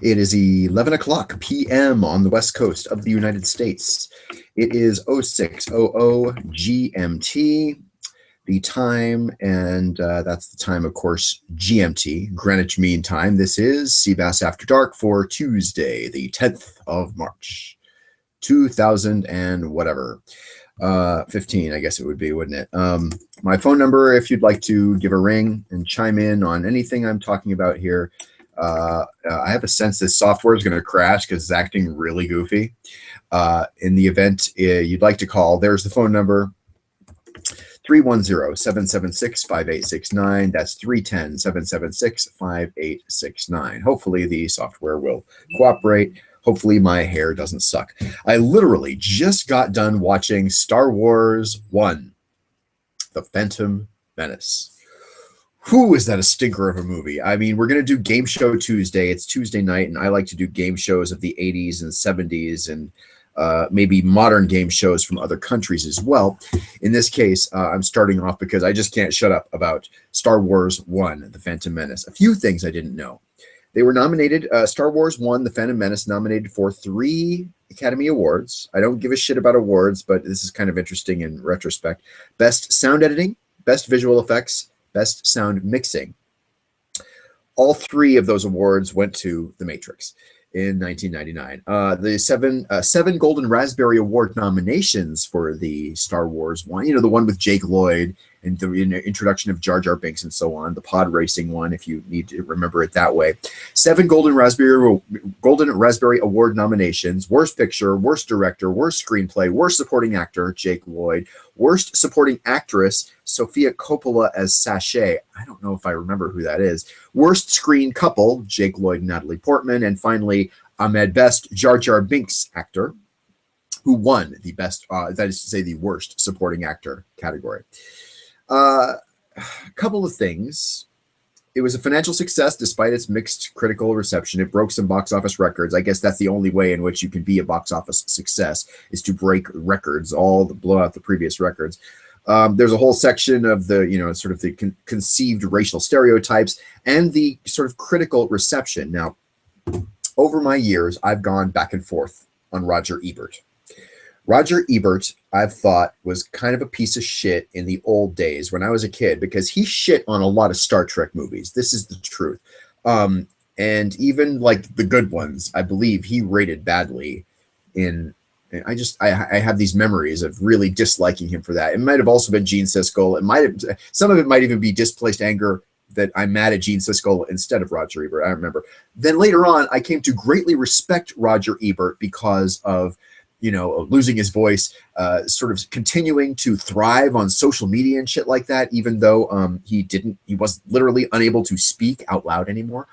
It is 11 o'clock p.m. on the west coast of the United States. It is 0600 GMT, the time, and that's the time, of course, GMT, Greenwich Mean Time. This is cBas After Dark for Tuesday, the 10th of March, 2000 and whatever. 15, I guess it would be, wouldn't it? My phone number, if you'd like to give a ring and chime in on anything I'm talking about here. I have a sense this software is going to crash because it's acting really goofy. In the event you'd like to call, there's the phone number, 310-776-5869. That's 310-776-5869. Hopefully the software will cooperate. Hopefully my hair doesn't suck. I literally just got done watching Star Wars 1, The Phantom Menace. Whew, is that a stinker of a movie? I mean, we're going to do Game Show Tuesday. It's Tuesday night, and I like to do game shows of the 80s and 70s and maybe modern game shows from other countries as well. In this case, I'm starting off because I just can't shut up about Star Wars 1, The Phantom Menace. A few things I didn't know. They were nominated, Star Wars 1, The Phantom Menace, nominated for 3 Academy Awards. I don't give a shit about awards, but this is kind of interesting in retrospect. Best Sound Editing, Best Visual Effects, Best Sound Mixing. All 3 of those awards went to The Matrix in 1999. The seven Golden Raspberry Award nominations for the Star Wars 1, you know, the one with Jake Lloyd and the introduction of Jar Jar Binks and so on, the pod racing one, if you need to remember it that way. 7 Golden Raspberry Award nominations: Worst Picture, Worst Director, Worst Screenplay, Worst Supporting Actor, Jake Lloyd, Worst Supporting Actress, Sofia Coppola as Sashay. I don't know if I remember who that is. Worst Screen Couple, Jake Lloyd and Natalie Portman. And finally, Ahmed Best, Jar Jar Binks actor, who won the best, that is to say, the worst supporting actor category. A couple of things. It was a financial success despite its mixed critical reception. It broke some box office records. I guess that's the only way in which you can be a box office success, is to break records, blow out the previous records. There's a whole section of the, you know, sort of the conceived racial stereotypes and the sort of critical reception. Now, over my years, I've gone back and forth on Roger Ebert. Roger Ebert, I've thought, was kind of a piece of shit in the old days when I was a kid, because he shit on a lot of Star Trek movies. This is the truth. And even like the good ones, I believe he rated badly in. I have these memories of really disliking him for that. It might have also been Gene Siskel. Some of it might even be displaced anger that I'm mad at Gene Siskel instead of Roger Ebert. I remember. Then later on, I came to greatly respect Roger Ebert because of, you know, losing his voice, sort of continuing to thrive on social media and shit like that, even though he was literally unable to speak out loud anymore.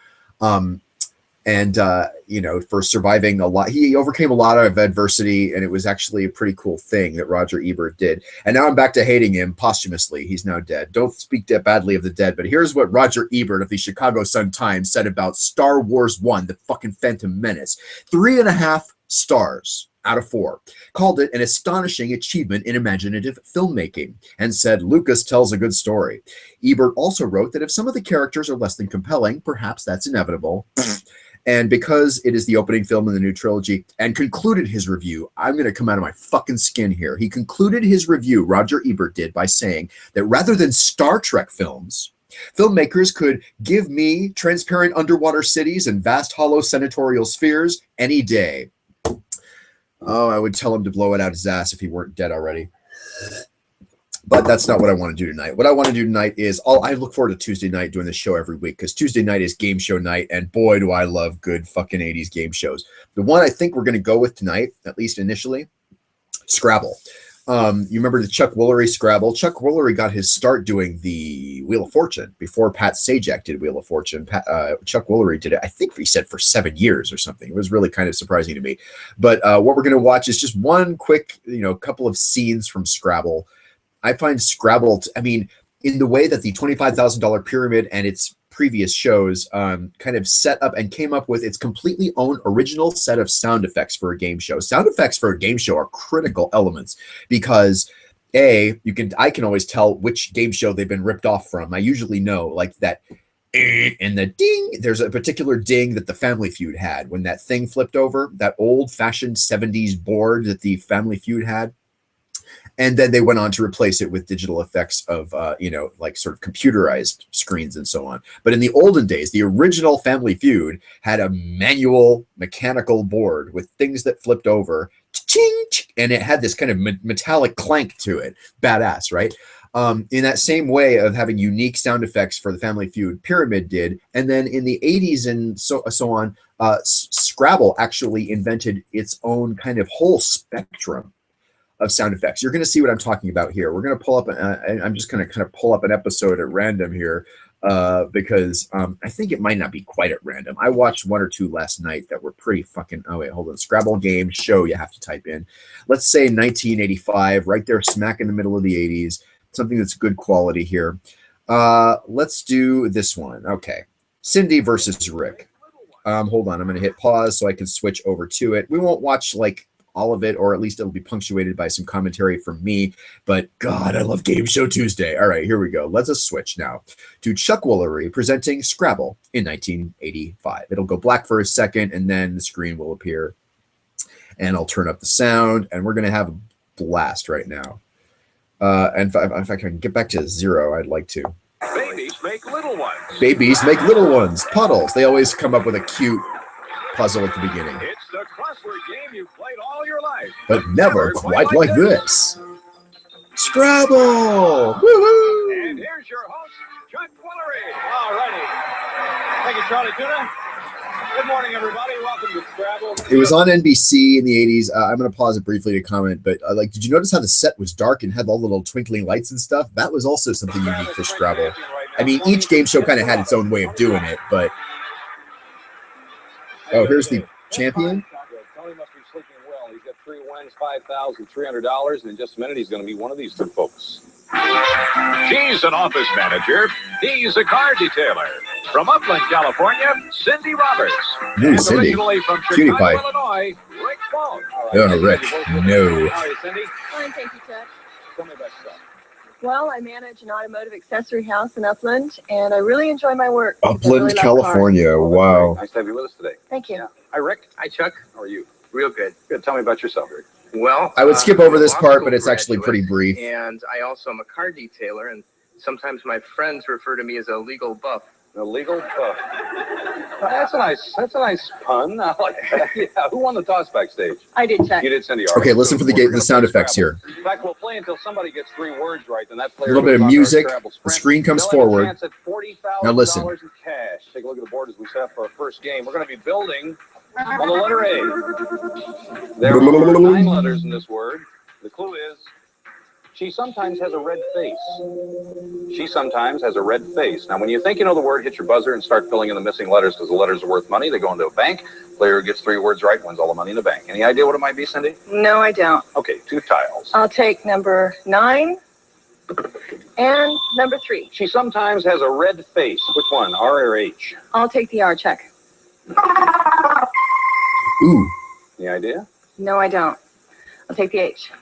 You know, for surviving a lot, he overcame a lot of adversity, and it was actually a pretty cool thing that Roger Ebert did. And now I'm back to hating him posthumously. He's now dead. Don't speak badly of the dead, but here's what Roger Ebert of the Chicago Sun-Times said about Star Wars 1, the fucking Phantom Menace. 3.5 stars out of 4. Called it an astonishing achievement in imaginative filmmaking, and said Lucas tells a good story. Ebert also wrote that if some of the characters are less than compelling, perhaps that's inevitable. And because it is the opening film in the new trilogy, and concluded his review, I'm going to come out of my fucking skin here. He concluded his review, Roger Ebert did, by saying that rather than Star Trek films, filmmakers could give me transparent underwater cities and vast hollow senatorial spheres any day. Oh, I would tell him to blow it out his ass if he weren't dead already. But that's not what I want to do tonight. What I want to do tonight is, I look forward to Tuesday night doing this show every week, because Tuesday night is game show night, and boy, do I love good fucking 80s game shows. The one I think we're going to go with tonight, at least initially, Scrabble. You remember the Chuck Woolery Scrabble? Chuck Woolery got his start doing the Wheel of Fortune before Pat Sajak did Wheel of Fortune. Chuck Woolery did it, I think he said, for 7 years or something. It was really kind of surprising to me. But what we're going to watch is just one quick, you know, couple of scenes from Scrabble. I find Scrabble, I mean, in the way that the $25,000 Pyramid and its previous shows kind of set up and came up with its completely own original set of sound effects for a game show. Sound effects for a game show are critical elements because I can always tell which game show they've been ripped off from. I usually know, like, that and the ding. There's a particular ding that the Family Feud had when that thing flipped over, that old-fashioned 70s board that the Family Feud had. And then they went on to replace it with digital effects of, like sort of computerized screens and so on. But in the olden days, the original Family Feud had a manual mechanical board with things that flipped over, and it had this kind of metallic clank to it. Badass, right? In that same way of having unique sound effects for the Family Feud, Pyramid did. And then in the 80s and so on, Scrabble actually invented its own kind of whole spectrum of sound effects. You're going to see what I'm talking about here. We're going to pull up, I'm just going to kind of pull up an episode at random here because I think it might not be quite at random. I watched 1 or 2 last night that were pretty fucking, oh wait, hold on. Scrabble game show you have to type in. Let's say 1985, right there smack in the middle of the 80s, something that's good quality here. Let's do this one. Okay. Cindy versus Rick. Hold on. I'm going to hit pause so I can switch over to it. We won't watch like all of it, or at least it'll be punctuated by some commentary from me. But God, I love Game Show Tuesday. All right, here we go. Let's just switch now to Chuck Woolery presenting Scrabble in 1985. It'll go black for a second, and then the screen will appear. And I'll turn up the sound, and we're going to have a blast right now. And if I can get back to 0, I'd like to. Babies make little ones. Babies make little ones. Puddles. They always come up with a cute puzzle at the beginning. It's the crossword game you've played all your life, but never quite like this. Scrabble! Woo-hoo! And here's your host, Chuck Woolery. All righty. Thank you, Charlie Tuna. Good morning, everybody. Welcome to Scrabble. It was on NBC in the 80s. I'm going to pause it briefly to comment, but did you notice how the set was dark and had all the little twinkling lights and stuff? That was also something unique for Scrabble. I mean, each game show kind of had its own way of doing it, but... Oh, here's the champion. Tony must be sleeping well. He's got 3 wins, $5,300, and in just a minute, he's going to be one of these 2 folks. She's an office manager. He's a car detailer. From Upland, California, Cindy Roberts. Ooh, Cindy. Originally from Chicago, Illinois, Rick Ball. Oh, Rick. No. How are you, Cindy? Fine, thank you, Chuck. Tell me about yourself. Well, I manage an automotive accessory house in Upland, and I really enjoy my work. Upland, California. Wow. Nice to have you with us today. Thank you. Yeah. Hi, Rick. Hi, Chuck. How are you? Real good. Good. Tell me about yourself, Rick. Well, I would skip over this I'm a part, law but it's school actually pretty brief. And I also am a car detailer, and sometimes my friends refer to me as a legal buff. A legal buff. That's a nice pun. I like that. Yeah. Who won the toss backstage? I did, Chuck. You did, Cindy. Okay, listen for the sound effects here. In fact, we'll play until somebody gets 3 words right, then that player A little bit of goes on to our music. Scrabble The sprint. screen comes They'll have a forward. chance at $40,000 Now listen. in cash. Take a look at the board as we set up for our first game. We're going to be building on the letter A. There are 9 letters in this word. The clue is, she sometimes has a red face. She sometimes has a red face. Now, when you think you know the word, hit your buzzer and start filling in the missing letters because the letters are worth money. They go into a bank. Player who gets 3 words right wins all the money in the bank. Any idea what it might be, Cindy? No, I don't. Okay, 2 tiles. I'll take number 9 and number 3. She sometimes has a red face. Which one, R or H? I'll take the R, Chuck. Ooh. Any idea? No, I don't. I'll take the H.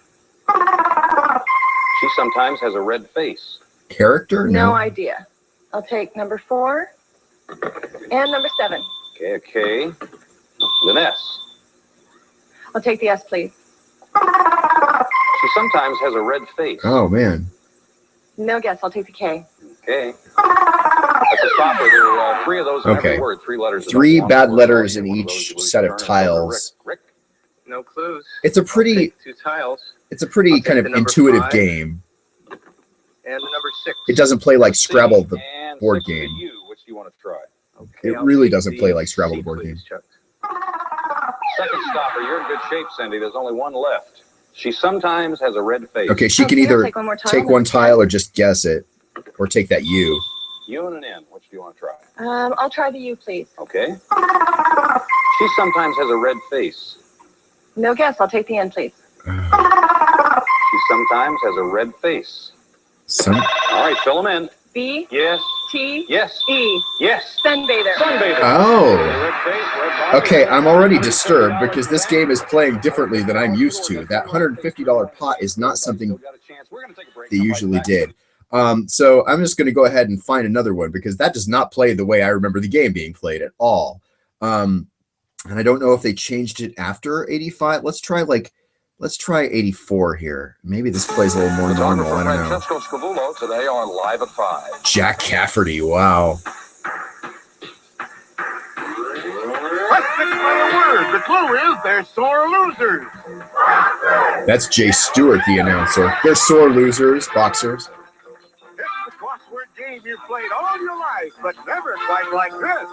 She sometimes has a red face. Character? No idea. I'll take number 4 and number 7. Okay, a K. An S. I'll take the S, please. She sometimes has a red face. Oh, man. No guess. I'll take the K. Okay. That's a stopper. There are 3 of those in every Okay. word. 3 letters. 3 bad letters in One of those each you lose set your of turn. tiles. Rick. No clues. It's a I'll pretty, take 2 tiles. it's a pretty I'll take kind of the number intuitive 5. game. And the number 6. It doesn't play like Scrabble, the And board 6 is a game. U. Which do you want to try? Okay, It I'll really take doesn't the play like Scrabble, C, the board please, game. Chuck. Second stopper. You're in good shape, Cindy. There's only 1 left. She sometimes has a red face. Okay, she can Okay, I'll either take one more tile. take 1 tile or just guess it, or take that U. U and an N. Which do you want to try? I'll try the U, please. Okay. She sometimes has a red face. No guess. I'll take the N, please. She sometimes has a red face. Some, All right, fill them in. B, Yes. T, Yes. E. Yes. Sunbather. Sunbather. oh. Red face, red body. Okay, I'm already disturbed because this game is playing differently than I'm used to. That $150 pot is not something Got a chance. We're gonna take a break. they usually did. So I'm just going to go ahead and find another one because that does not play the way I remember the game being played at all. And I don't know if they changed it after 85. Let's try 84 here. Maybe this plays a little more normal. I don't know. Today on Live at 5. Jack Cafferty. Wow. Let's stick by a word. The clue is they're sore losers. That's Jay Stewart, the announcer. They're sore losers, boxers. It's the crossword game you've played all your life, but never quite like this.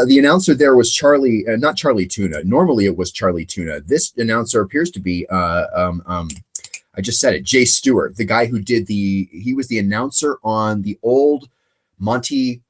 The announcer there was Charlie, not Charlie Tuna. Normally it was Charlie Tuna. This announcer appears to be, I just said it, Jay Stewart, the guy who did he was the announcer on the old Monty,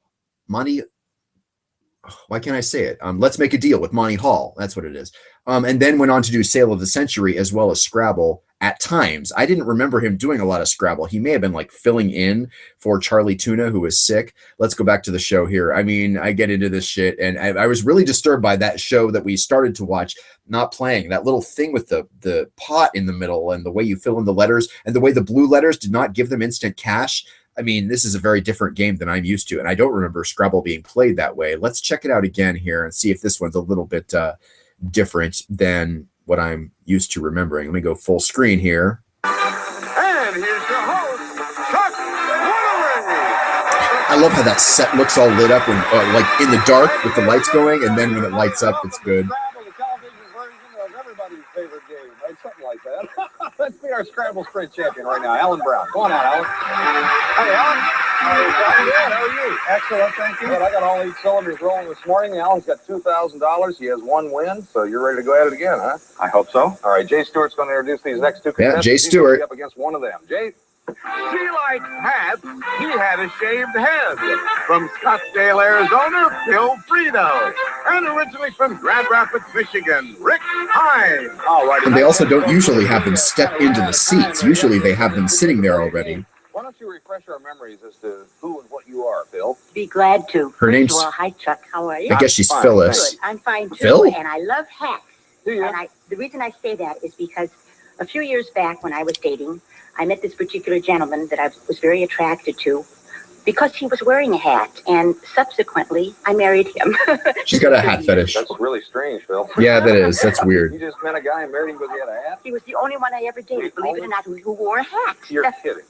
why can't I say it? Let's Make a Deal with Monty Hall. That's what it is. And then went on to do Sale of the Century as well as Scrabble at times. I didn't remember him doing a lot of Scrabble. He may have been like filling in for Charlie Tuna, who was sick. Let's go back to the show here. I mean, I get into this shit, and I was really disturbed by that show that we started to watch not playing. That little thing with the pot in the middle and the way you fill in the letters and the way the blue letters did not give them instant cash. I mean, this is a very different game than I'm used to, and I don't remember Scrabble being played that way. Let's check it out again here and see if this one's a little bit different than what I'm used to remembering. Let me go full screen here. And here's your host, Chuck Woolery. I love how that set looks all lit up when, like in the dark with the lights going, and then when it lights up, it's good. Scrabble, the television version of everybody's favorite game, right? Something like that. Let's be our Scrabble Sprint champion right now, Alan Brown. Go on out, Alan. Hey, Alan. I'm good. How are you? Excellent, thank you. But I got all 8 cylinders rolling this morning. Alan's got $2,000. He has 1 win, so you're ready to go at it again, huh? I hope so. All right, Jay Stewart's going to introduce these next 2 contestants. Yeah, Jay Stewart. He's up against one of them. Jay? She likes hats. He had a shaved head. From Scottsdale, Arizona, Phil Frito. And originally from Grand Rapids, Michigan, Rick Hine. All right. And they also don't usually have them step into the seats. Usually they have them sitting there already. Why don't you refresh our memories as to who and what you are, Phil? Be glad to. Her name's- Well, hi, Chuck. How are you? I guess she's Fine. Phyllis. Good. I'm fine, too. Phil? And I love hats. Do you? And the reason I say that is because a few years back when I was dating, I met this particular gentleman that I was very attracted to because he was wearing a hat. And subsequently, I married him. She's got a hat fetish. That's really strange, Phil. Yeah, that is. That's You weird. just met a guy and married him because he had a hat? He was the only one I ever dated, believe it or not, who wore a hat. You're kidding.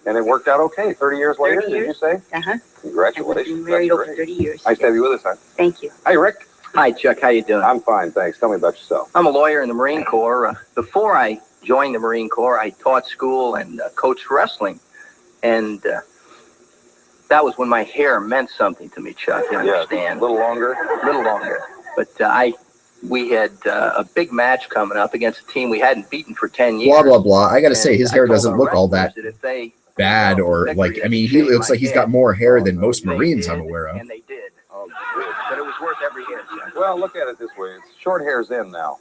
And it worked out okay 30 years later, 30 did you years. say? Uh-huh. And we've Congratulations. been married That's over great. 30 years. Nice to have you with us, huh? Thank you. Hey, Rick. Hi, Chuck. How you doing? I'm fine, thanks. Tell me about yourself. I'm a lawyer in the Marine Corps. Before I joined the Marine Corps, I taught school and coached wrestling. And that was when my hair meant something to me, Chuck. You understand? A little longer. A little longer. But we had a big match coming up against a team we hadn't beaten for 10 years. Blah, blah, blah. I got to say, And his I hair told doesn't our look all that wrestlers if they bad or like, I mean, he looks like he's got more hair than most Marines I'm aware of. And they did. Oh, good. But it was worth every hair, Chuck. Well, look at it this way. It's short hair's in now.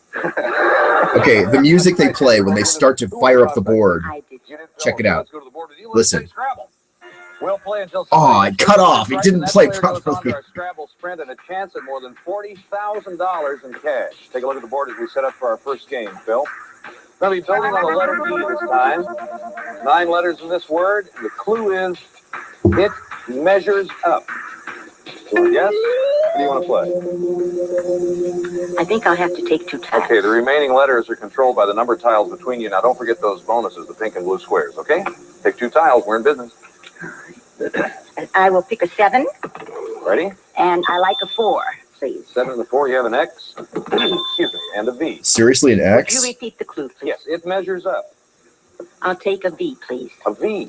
Okay, the music they play when they start to fire up the board. I did. You didn't Check know. it out. Let's go to the board with you. Let's Listen. play Scrabble. We'll play until Oh, it cut off. It didn't play properly. Our Scrabble sprint and a chance at more than $40,000 in cash. Take a look at the board as we set up for our first game, Phil. We're going to be building on the letter E this time. 9 letters in this word. The clue is it measures up. Yes? What do you want to play? I think I'll have to take 2 tiles. Okay, the remaining letters are controlled by the number tiles between you. Now, don't forget those bonuses, the pink and blue squares, okay? Take 2 tiles. We're in business. I will pick a 7, Ready? and I like a 4, please. 7 and the 4, you have an X, excuse me, and a V. Seriously, an Would you X? repeat the clue, please? Yes, it measures up. I'll take a V, please. A V. Okay,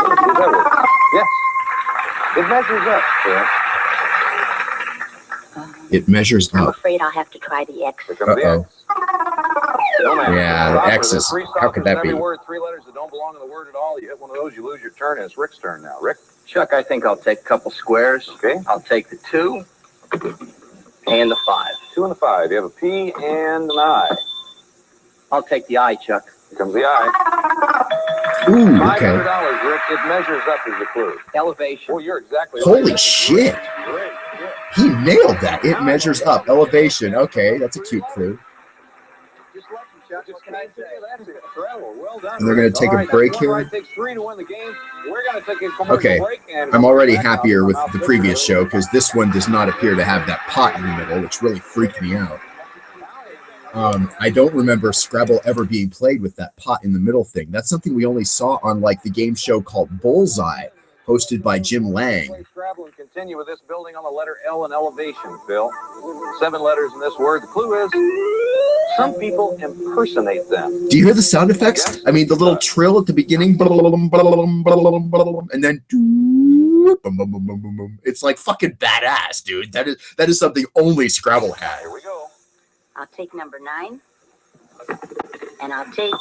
let's see if that works. Yes. It measures up. Yeah. It measures I'm up. afraid I'll have to try the X. Here comes the Uh-oh. X. No, ma'am. Yeah, the Stopper, X there's is- 3 how could stoppers that in every be? word, 3 letters that don't belong in the word at all. You hit one of those, you lose your turn, and it's Rick's turn now. Rick? Chuck, I think I'll take a couple squares. Okay. I'll take the 2 and the 5. 2 and a 5. You have a P and an I. I'll take the I, Chuck. Here comes the I. Ooh, okay. $500, Rick. It measures up is the clue. Elevation. Oh, you're exactly right. Holy shit. Great. Yeah. He nailed that. It measures up. Elevation. Okay, that's a cute clue. Just lucky, Chuck. What can I say? That's incredible. Well done. And they're going to take a break here. It takes 3 to win the game. We're going to take a commercial break. And I'm already happier with the previous show because this one does not appear to have that pot in the middle, which really freaked me out. I don't remember Scrabble ever being played with that pot in the middle thing. That's something we only saw on like the game show called Bullseye, hosted by Jim Lang. Play Scrabble and continue with this building on the letter L in elevation, Phil. 7 letters in this word. The clue is some people impersonate them. Do you hear the sound effects? I mean, the little trill at the beginning, and then it's like fucking badass, dude. That is something only Scrabble had. Here we go. I'll take number 9. And I'll take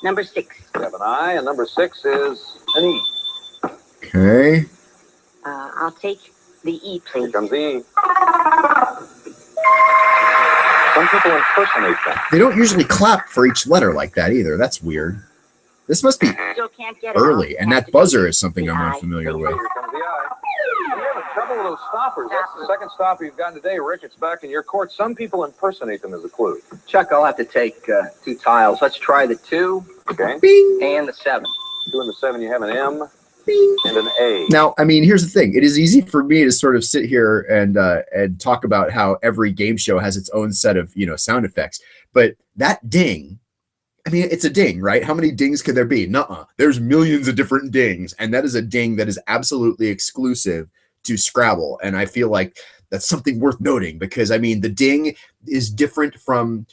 number 6. We have an I, and number 6 is an E. Okay. I'll take the E, please. Here comes the E. Some people impersonate them. They don't usually clap for each letter like that either. That's weird. This must be Still can't get it early, out. and Have that to buzzer take is something I'm I. unfamiliar with. Here comes the I. You're having trouble with those stoppers. That's the second stopper you've gotten today, Rick. It's back in your court. Some people impersonate them as a clue. Chuck, I'll have to take 2 tiles. Let's try the 2 Okay? Bing. and the 7. 2 and the 7, you have an M and an A. Now, I mean, here's the thing. It is easy for me to sort of sit here and talk about how every game show has its own set of, sound effects. But that ding, I mean, it's a ding, right? How many dings could there be? Nuh-uh. There's millions of different dings. And that is a ding that is absolutely exclusive to Scrabble. And I feel like that's something worth noting because, I mean, the ding is different from,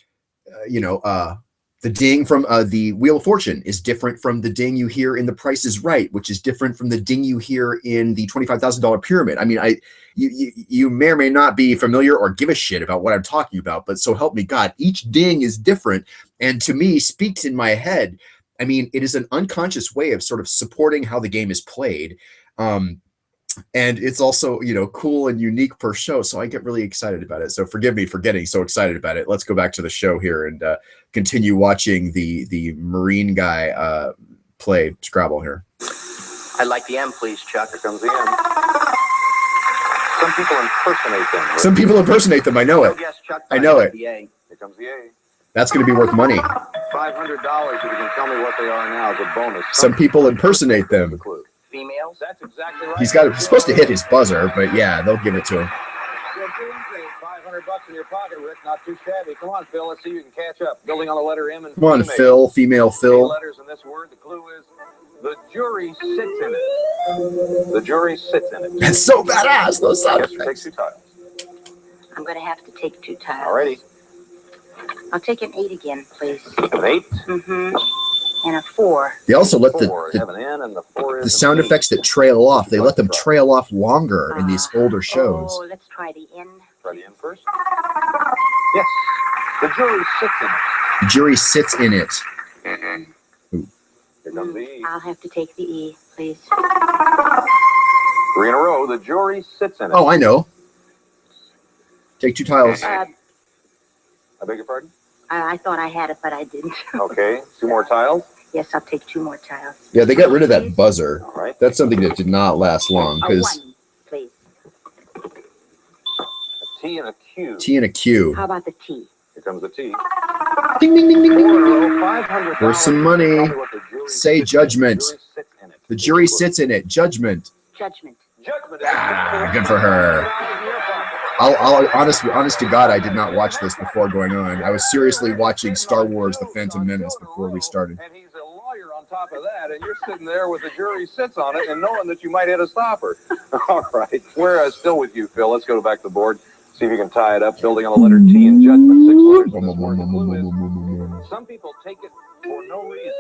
the ding from the Wheel of Fortune is different from the ding you hear in The Price is Right, which is different from the ding you hear in the $25,000 Pyramid. I mean, you may or may not be familiar or give a shit about what I'm talking about, but so help me God, each ding is different and to me speaks in my head. I mean, it is an unconscious way of sort of supporting how the game is played. And it's also, cool and unique per show. So I get really excited about it. So forgive me for getting so excited about it. Let's go back to the show here and continue watching the Marine guy play Scrabble here. I'd like the M, please, Chuck. Here comes the M. Some people impersonate them. Rick. Some people impersonate them. I know it. Yes, Chuck. I know it. The A. Here comes the A. That's going to be worth money. $500 if you can tell me what they are now as a bonus. Some people impersonate them. Clue. Females? That's exactly right. He's supposed to hit his buzzer, but yeah, they'll give it to him. You're doing great. $500 in your pocket, Rick. Not too shabby. Come on, Phil. Let's see if you can catch up. Building on the letter M and Come on, female. Phil, female 8 Phil. letters in this word. The clue is the jury sits in it. The jury sits in it. That's so badass, those sound Yes, take effects. 2 tiles. I'm going to have to take 2 tiles. Alrighty. I'll take an 8 again, please. An 8. Mm-hmm. And a 4. They also let 4. You have an N and the 4 is the sound an E. effects that trail off, they let them trail off longer in these older shows. Oh, let's try the N. Try the N first. Yes. The jury sits in it. The jury sits in it. Here comes the E. I'll have to take the E, please. 3 in a row. The jury sits in it. Oh, I know. Take 2 tiles. I beg your pardon? I thought I had it, but I didn't. Okay. 2 more tiles. Yes, I'll take 2 more tiles. Yeah, they got rid of that buzzer. All right. That's something that did not last long A because 1, please. A T and a Q. T and a Q. How about the T? Here comes the T. Ding, ding, ding, ding, 4 in a ding. row. $500. There's some money. Tell me what the jury Say sits in. judgment. The jury sits in it. The jury sits in it. Judgment. Judgment. Judgment. Good for her. I'll honest to God, I did not watch this before going on. I was seriously watching Star Wars: The Phantom Menace before we started. And he's a lawyer on top of that, and you're sitting there with the jury sits on it and knowing that you might hit a stopper. All right. We're still with you, Phil. Let's go back to the board, see if you can tie it up, building on the letter T in judgment. 6 letters in this word. The clue is, some people take it for no reason.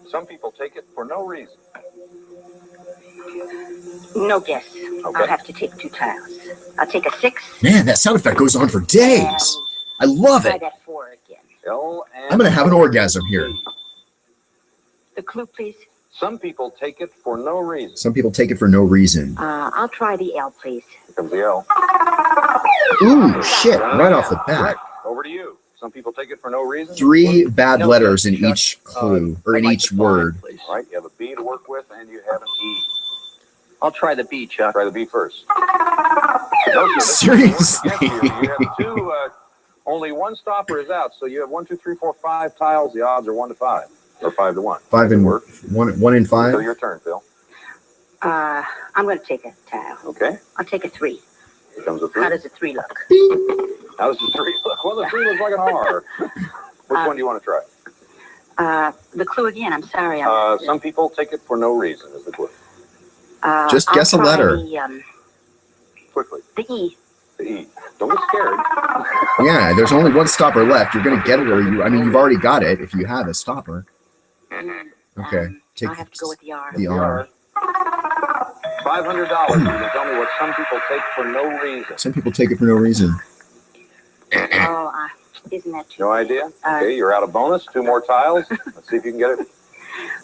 Some people take it for no reason. No guess. Okay. I'll have to take 2 tiles. I'll take a 6. Man, that sound effect goes on for days. I love Try it. that 4 again. L and I'm gonna have an orgasm here. The clue, please. Some people take it for no reason. Some people take it for no reason. I'll try the L, please. Here comes the L. Ooh, shit! Right off the bat. Rick, over to you. Some people take it for no reason. 3 bad No, letters in Chuck. each clue or I'd in like each the 5, word. please. All right, you have a B to work with, and you have an E. I'll try the B, Chuck. Try the B first. Seriously? You have Only one stopper is out, so you have 1, 2, 3, 4, 5 tiles. The odds are 1 to 5, or 5 to 1. 5 and work. 1 in 5. So your turn, Phil. I'm going to take a tile. Okay. I'll take a 3. Here comes a 3. How does a 3 look? How does the 3 look? Well, the 3 looks like an R. Which one do you want to try? The clue again. I'm sorry. Some people take it for no reason, is the clue. Just guess a I'll try letter. Quickly. The E. The E. Don't get scared. Yeah, there's only one stopper left. You're going to get it, or you've already got it if you have a stopper. Okay. I'll have to go with the R. The R. $500. You can tell me what some people take for no reason. Some people take it for no reason. Oh, isn't that too? No idea? Okay, you're out of bonus. 2 more tiles. Let's see if you can get it.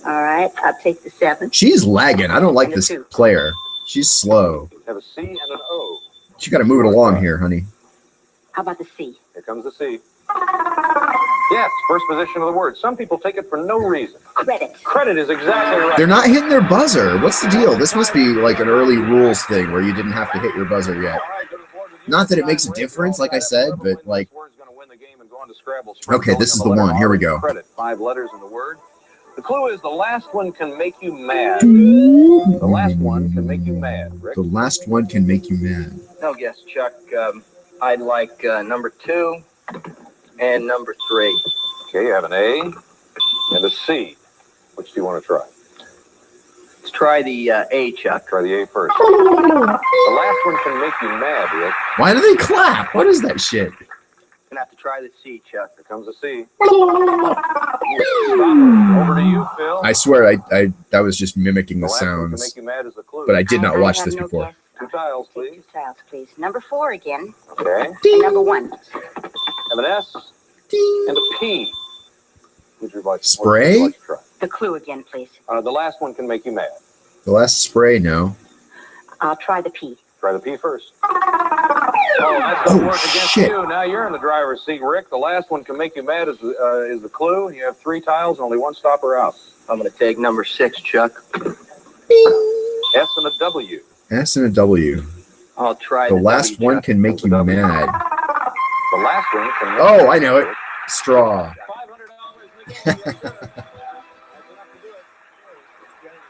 All right, I'll take the 7. She's lagging. I don't like this player. She's slow. Have a C and an O. You got to move it along here, honey. How about the C? Here comes the C. Yes, first position of the word. Some people take it for no reason. Credit. Credit is exactly right. They're not hitting their buzzer. What's the deal? This must be like an early rules thing where you didn't have to hit your buzzer yet. Not that it makes a difference, like I said, but like... Okay, this is the one. Here we go. Credit. 5 letters in the word. The clue is the last one can make you mad. The last one can make you mad, Rick. The last one can make you mad. No guess, Chuck. I'd like number 2 and number 3. Okay, you have an A and a C. Which do you want to try? Let's try the A, Chuck. Try the A first. The last one can make you mad, Rick. Why do they clap? What is that shit? Gonna have to try the C, Chuck. Here comes a C. Over to you, Phil. I swear, I that was just mimicking the last one can sounds. make you mad is the clue. But I did not watch have this no before. guess. 2 tiles, Take please. 2 tiles, please. Number 4 again. Okay. And number 1. Have an S and a P. Would you like Spray? Would you like to try? The clue again, please. The last one can make you mad. The last spray, no. I'll try the P. Try the P first. Oh, that's going to work against shit. you. Now you're in the driver's seat, Rick. The last one can make you mad is the clue. You have 3 tiles and only 1 stopper out. I'm gonna take number 6, Chuck. S and a W. S and a W. I'll try The the last W, one Chuck. can make you mad. The last one can make Oh, I know it. Straw. $500.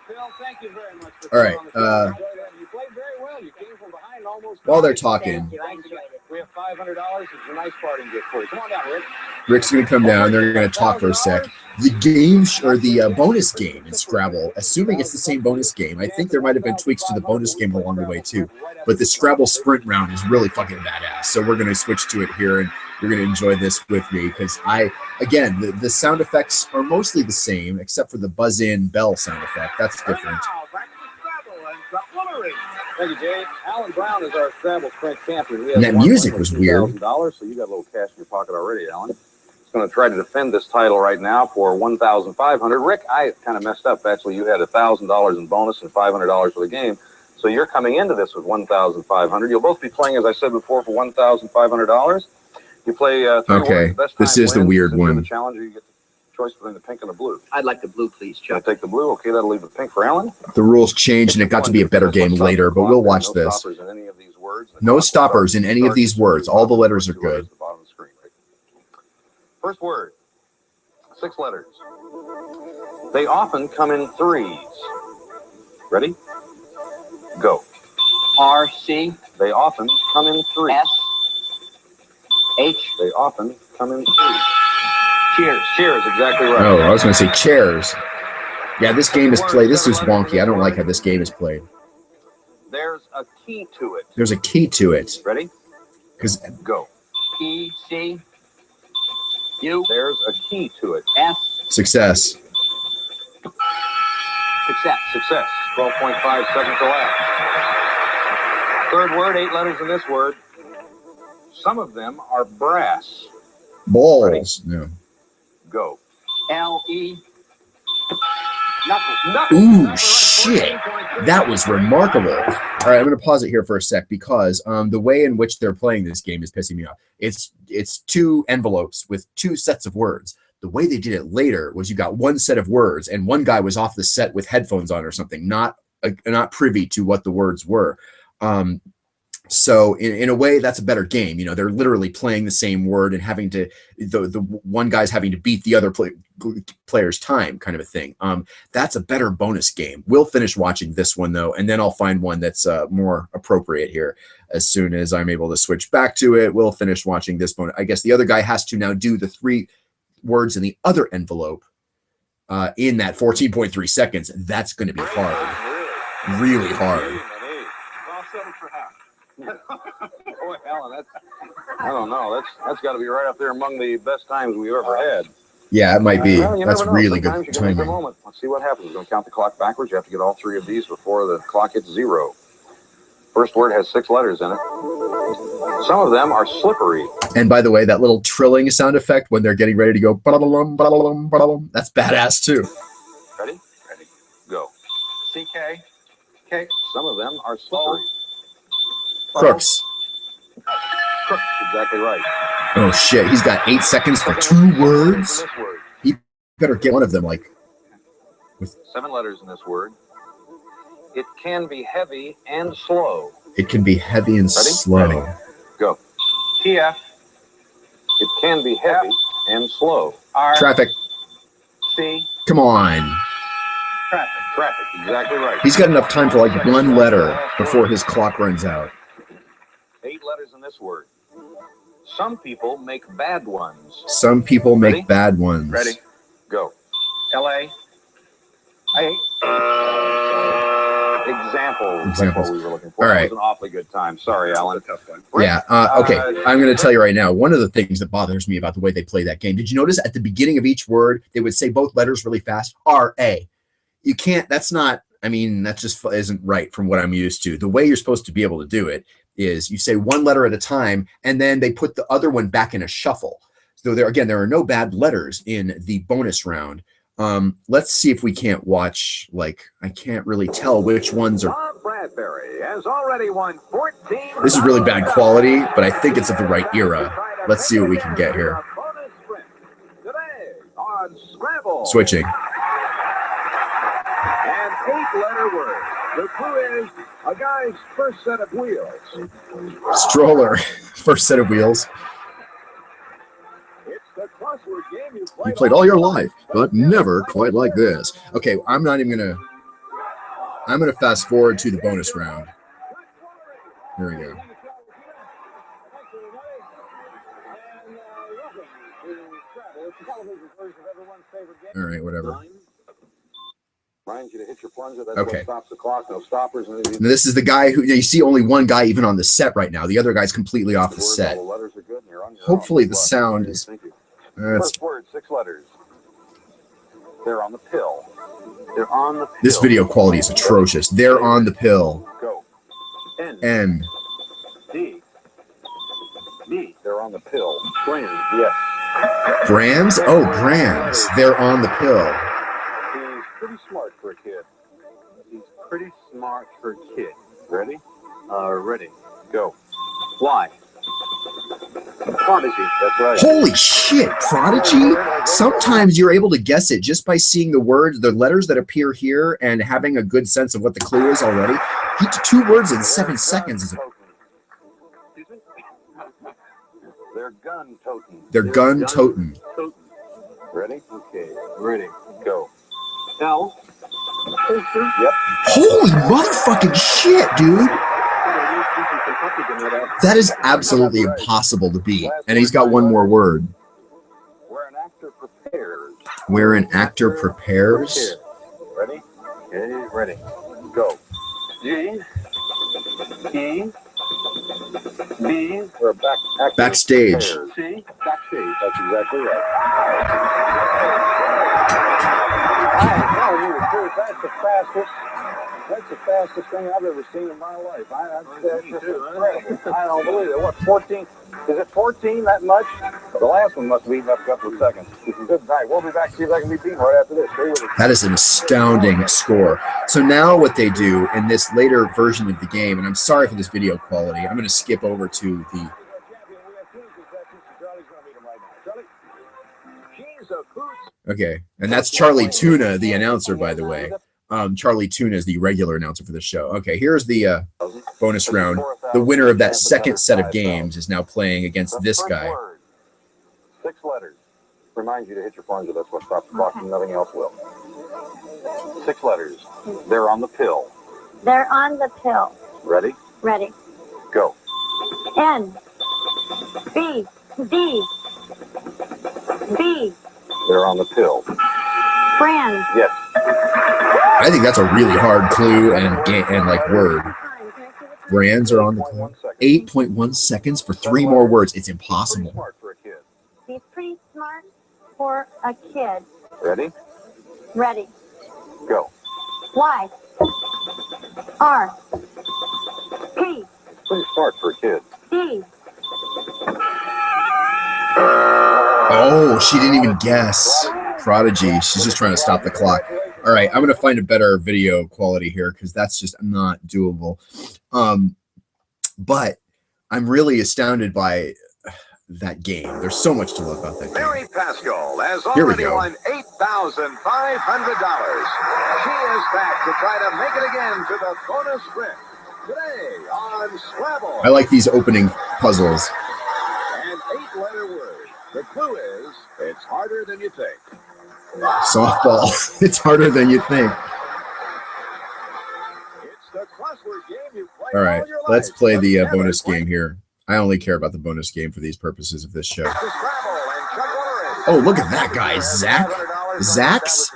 Phil, thank you very much for All right, coming on the show. You played very well. You came from behind almost. While they're talking, Thank you. I enjoyed it. We have $500. It's a nice parting gift for you. Come on down, Rick. Rick's going to come down. They're going to talk for a sec. The game or the bonus game in Scrabble, assuming it's the same bonus game, I think there might have been tweaks to the bonus game along the way too. But the Scrabble sprint round is really fucking badass. So we're going to switch to it here, and you're going to enjoy this with me because again, the sound effects are mostly the same except for the buzz-in bell sound effect. That's different. Now, back to Scrabble and Cutlery. Thank you, Jay. Alan Brown is our Scrabble sprint champion. And that music was weird. $2,000, so you got a little cash in your pocket already, Alan. He's going to try to defend this title right now for $1,500. Rick, I kind of messed up. Actually, you had $1,000 in bonus and $500 for the game. So you're coming into this with $1,500. You'll both be playing, as I said before, for $1,500. You play 3 Okay, words. Best this time is the wins. weird Since you're one. the challenger, you get the choice between the pink and the blue. I'd like the blue, please, I'll Chuck. take the blue. Okay, that'll leave the pink for Alan. The rules changed, and it got to be a better game later, but we'll watch No this. stoppers in any of these words. No stoppers in any of these words. All the letters are good. The bottom of the screen, right? First word, 6 letters. They often come in 3s. Ready? Go. R, C, They often come in 3s. S, H. They often come in 3s. Cheers. Cheers, exactly right. Oh, I was going to say chairs. Yeah, this game is played. This is wonky. I don't like how this game is played. There's a key to it. There's a key to it. Ready? Because Go. P, C, U, There's a key to it. S, success. success. Success. 12.5 seconds to last. Third word, 8 letters in this word. Some of them are brass. Balls. No. Go. L, E, Knuckles. Ooh, shit. That was remarkable. All right, I'm going to pause it here for a sec because the way in which they're playing this game is pissing me off. It's 2 envelopes with 2 sets of words. The way they did it later was you got 1 set of words, and one guy was off the set with headphones on or something, not privy to what the words were. So in a way, that's a better game. You know, they're literally playing the same word and having to, the one guy's having to beat the other player's time, kind of a thing. That's a better bonus game. We'll finish watching this one though, and then I'll find one that's more appropriate here. As soon as I'm able to switch back to it, we'll finish watching this bonus. I guess the other guy has to now do the 3 words in the other envelope in that 14.3 seconds. That's going to be hard, really hard. Boy, Alan, I don't know. That's got to be right up there among the best times we've ever had. Yeah, it might be. Well, you That's never know. really Sometimes good you can make a timing. moment. Let's see what happens. We're going to count the clock backwards. You have to get all 3 of these before the clock hits 0. First word has 6 letters in it. Some of them are slippery. And by the way, that little trilling sound effect when they're getting ready to go, ba-da-ba-lum, ba-da-ba-lum, ba-da-bum, that's badass too. Ready? Ready. Go. CK. K. Some of them are slippery. Crooks. Crooks. Exactly right. Oh shit, he's got 8 seconds for 2 words. He better get one of them, like. 7 letters in this word. It can be heavy and slow. It can be heavy and Ready? slow. Ready. Go. Kia. It can be heavy and slow. R. Traffic. C. Come on. Traffic. Traffic. Exactly right. He's got enough time for like 1 letter before his clock runs out. 8 letters in this word. Some people make bad ones. Some people make Ready? bad ones. Ready? Go. L.A. Examples. That's what we were looking for. All right. That was an awfully good time. Sorry, Alan. Tough one. Yeah. Okay. I'm going to tell you right now, one of the things that bothers me about the way they play that game, did you notice at the beginning of each word, they would say both letters really fast? R-A. You can't, that's not, I mean, that just isn't right from what I'm used to. The way you're supposed to be able to do it is you say 1 letter at a time, and then they put the other one back in a shuffle. So there are no bad letters in the bonus round. Let's see if we can't watch, like, I can't really tell which ones are. Bob Bradbury has already won 14. This is really bad quality, but I think it's of the right era. Let's see what we can get here. Today on Scrabble. Switching. An 8-letter word. The clue is a guy's first set of wheels. Stroller. First set of wheels. It's the crossword game you You played all your life, but never quite like this. Okay, I'm gonna fast forward to the bonus round. Here we go. All right, whatever. Reminds you to hit your plunger. That's Okay. what stops the clock. No stoppers. Now, this is the guy who you see only one guy even on the set right now. The other guy's completely off the set. All the letters are good and you're on your Hopefully own. the sound is. Thank you. It's, First word, 6 letters. They're on the pill. They're on the pill. this video quality is atrocious. They're on the pill. Go. N. N. D. D. They're on the pill. Grams. Yes. Grams? Oh, grams. They're on the pill. He's pretty smart for a kid. He's pretty smart for a kid. Ready? Ready. Go. Fly. Prodigy. That's right. Holy shit, Prodigy? Sometimes you're able to guess it just by seeing the words, the letters that appear here, and having a good sense of what the clue is already. 2 words in 7 seconds is. They're gun toting. They're gun toting. Ready? Okay. Ready. Go. L. Yep. Holy motherfucking shit, dude! That is absolutely impossible to beat. And he's got one more word. Where an actor prepares. Where an actor prepares. Ready? Okay, ready. Go. G. E. B. Or actor Backstage. prepares. C. Backstage. That's exactly right. I'm telling you the truth, that's the fastest thing I've ever seen in my life. That's just incredible. I don't believe it. What, 14? Is it 14, that much? The last one must be up a couple of seconds. Good night. We'll be back to see if I can be beaten right after this. Stay with us. That is an astounding score. So now what they do in this later version of the game, and I'm sorry for this video quality, I'm going to skip over to the... Okay, and that's Charlie Tuna, the announcer, by the way. Charlie Tuna is the regular announcer for the show. Okay, here's the bonus round. the winner of that second set of games is now playing against this guy. Word, 6 letters. Reminds you to hit your plunger. That's what stops the clock, and nothing else will. 6 letters. They're on the pill. They're on the pill. Ready? Ready. Go. N. B. D. B. They're on the pill. Brand. Yes. I think that's a really hard clue and like word. Brands are on the pill. 8.1 seconds for 3 more words. It's impossible. Smart for a kid. He's pretty smart for a kid. Ready? Ready. Go. Y. R. P. Pretty smart for a kid. D. Oh, she didn't even guess. Prodigy. She's just trying to stop the clock. All right, I'm going to find a better video quality here because that's just not doable. But I'm really astounded by that game. There's so much to love about that game. Mary Pascal has Here we already go. won $8,500. She is back to try to make it again to the bonus sprint. Today on Scrabble. I like these opening puzzles. An 8-letter word. The clue is, it's harder than you think. Softball. It's harder than you think. It's the crossword game you play All right, all your let's life, play but the never bonus quite game here. I only care about the bonus game for these purposes of this show. to Scrabble and Chuck Woolery. Oh, look at that guy, Zach. Zach's?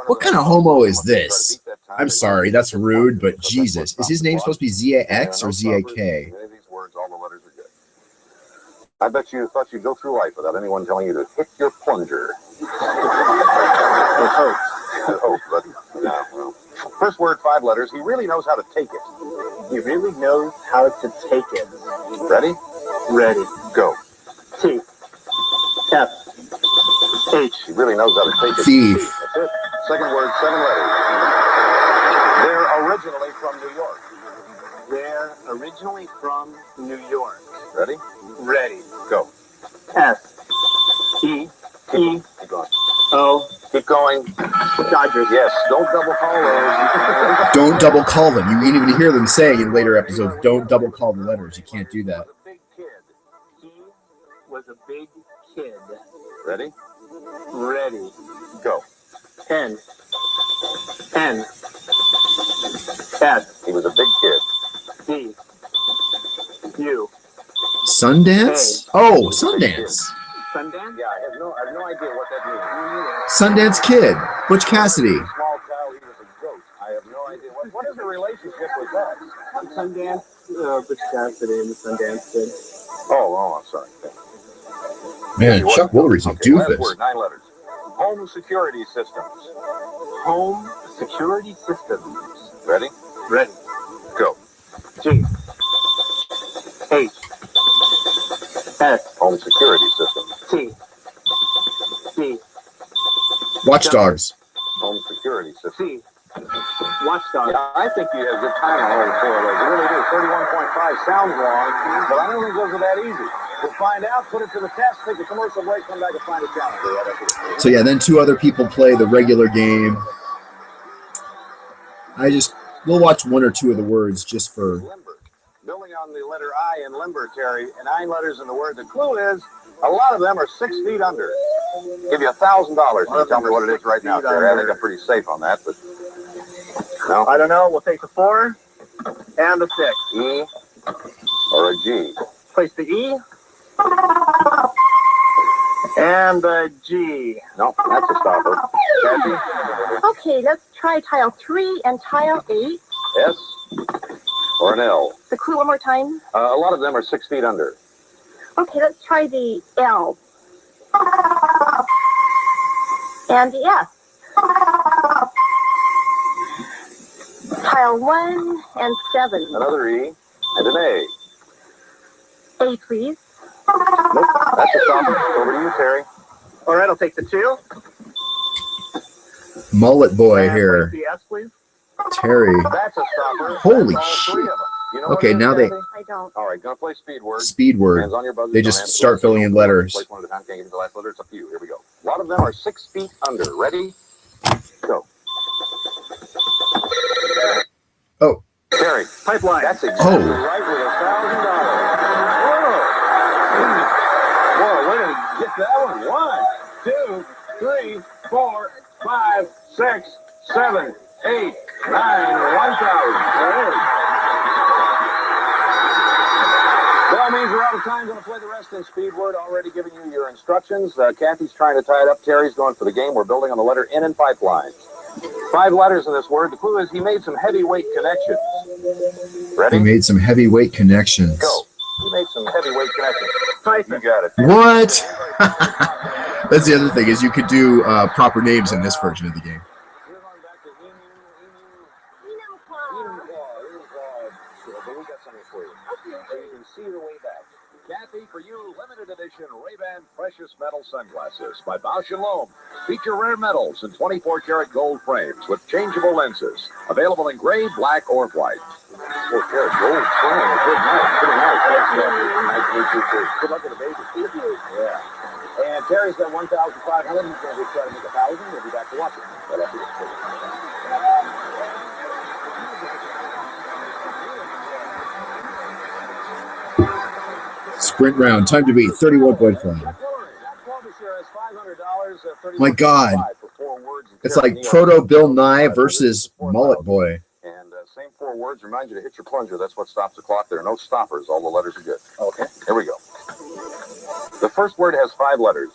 What kind of homo is this? I'm sorry, that's rude, but Jesus. Is his name supposed to be Z-A-X or Z-A-K? Any of these words, all the letters are good. I bet you thought you'd go through life without anyone telling you to hit your plunger. Hope, but no. Well. First word, 5 letters. He really knows how to take it. He really knows how to take it. Ready? Ready. Go. T. F. H. He really knows how to take it. Thief. That's it. Second word, 7 letters. They're originally from New York. They're originally from New York. Ready? Ready. Go. S. E. E. Keep going. O. Keep going. Dodgers. Yes, don't double call those. Don't double call them. You can even hear them saying in later episodes, don't double call the letters. You can't do that. Big kid. He was a big kid. Ready? Ready. Go. N. N. S. He was a big kid. D. U. Sundance? Oh, Sundance. Sundance. Yeah, I have no idea what that means. Sundance Kid. Butch Cassidy. Small cow, he was a goat. I have no idea. What is the relationship with that? Sundance. Butch Cassidy and the Sundance Kid. Oh, I'm sorry. Man, Chuck Woolery's a Last doofus. word, 9 letters. Home security systems. Home security systems. Ready? Ready. Go. G. H. S. Home security systems. T. C. Watchdogs. Home security systems. C. Watchdog. Yeah, I think you have good time on all the 4 of those. You really do. 31.5 sounds long, but I don't think those are that easy. We'll find out, put it to the test, take a commercial break, come back and find a challenge. So yeah, then 2 other people play the regular game. We'll watch 1 or 2 of the words just for... Limber. Building on the letter I in limber, Terry, 9 letters in the word. The clue is, a lot of them are 6 feet under. Give you $1,000 if you tell me what it is right now, Terry. I think I'm pretty safe on that, but... No? I don't know. We'll take the 4 and the 6. E or a G? Place the E and the G. No, that's a stopper. Kathy? Okay, let's try tile 3 and tile 8. S or an L? The clue one more time. A lot of them are 6 feet under. Okay, let's try the L. And the S. Tile 1 and 7. Another E and an A. A, please. Nope, that's a stopper. Over to you, Terry. All right, I'll take the 2. Mullet boy And here. place the S, please. Terry. That's a stopper. Holy That's all 3 shit. of them. You know what Okay, it is, now they... Kathy? I don't. All right, gonna play speed word. Speed word. Hands on your buzzer. They Don't just have to start go. filling in letters. Place 1 at a time. Can't get to the last letter. It's up to you. Here we go. A lot of them are 6 feet under. Ready? Go. Oh. Terry. Pipeline. That's exactly Oh. right with $1,000. Whoa. Whoa, where did he get that one? 1, 2, 3, 4, 5, 6, 7, 8, 9, 1,000. Well, means we're out of time. Going to play the rest in speed word. Already giving you your instructions. Kathy's trying to tie it up. Terry's going for the game. We're building on the letter N in pipeline. 5 letters in this word. The clue is he made some heavyweight connections. Ready? He made some heavyweight connections. Go. He made some heavyweight connections. You got it. What? That's the other thing is you could do proper names in this version of the game. We're going back to Emu Claw. But we got something for you. So you can see your way back. Kathy, for you, limited edition Ray-Ban Precious Metal Sunglasses by Bausch & Lomb. Feature rare metals in 24-karat gold frames with changeable lenses. Available in gray, black, or white. 24-karat gold frame. Good night. Pretty nice. Good luck with the baby. Yeah. And Terry's got 1,500. He's going to try to make 1,000. We'll be back to watch it. Right after this. Sprint round. Time to beat 31.5. My God. It's like Proto Bill Nye versus Mullet Boy. And same 4 words. Remind you to hit your plunger. That's what stops the clock. There are no stoppers. All the letters are good. Okay. Here we go. The first word has 5 letters.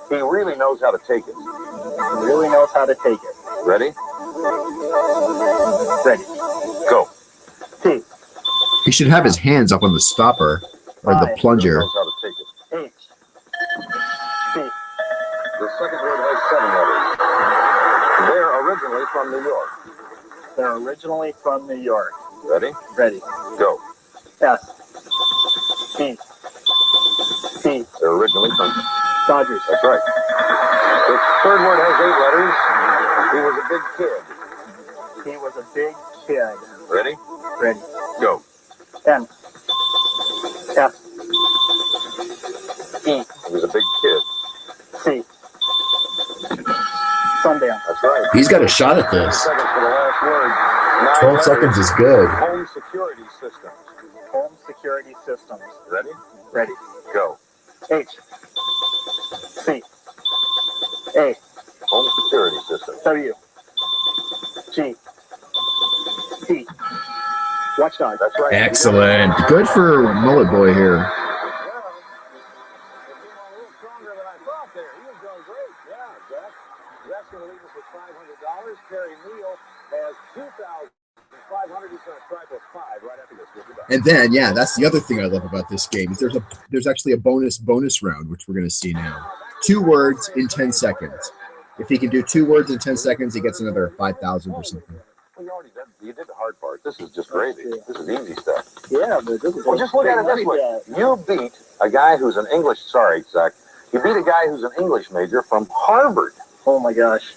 He really knows how to take it. Really knows how to take it. Ready? Ready. Go. T. He should have his hands up on the stopper or the plunger. Knows how to take it. H. T. The second word has 7 letters. They're originally from New York. They're originally from New York. Ready? Ready. Go. S. T. T. They're originally from Dodgers. That's right. The third word has 8 letters. He was a big kid. He was a big kid. Ready? Ready. Go. N. F. E. He was a big kid. C. Sundown. That's right. He's got a shot at this. 12 seconds for the last word. 9 12 letters. seconds is good. Home security systems. Home security systems. Ready? Ready. Go. H. C. A. Home security systems. W. G. T. Watchdog. That's right. Excellent. Good for Mullet Boy here. Well, he came on a little stronger than I thought there. He was doing great. Yeah, Jack. That's going to leave us with $500. Terry Neal has $2,500. He's going to try for 5 right after this. We'll be back. And then, yeah, that's the other thing I love about this game. Is there's actually a bonus round, which we're going to see now. 2 words in 10 seconds. If he can do 2 words in 10 seconds, he gets another 5,000 or something. Well, you already did. You did the hard part. This is just gravy. This is easy stuff. Yeah, but this is Well, just look at it this way. You beat a guy who's an English. Sorry, Zach. You beat a guy who's an English major from Harvard. Oh my gosh.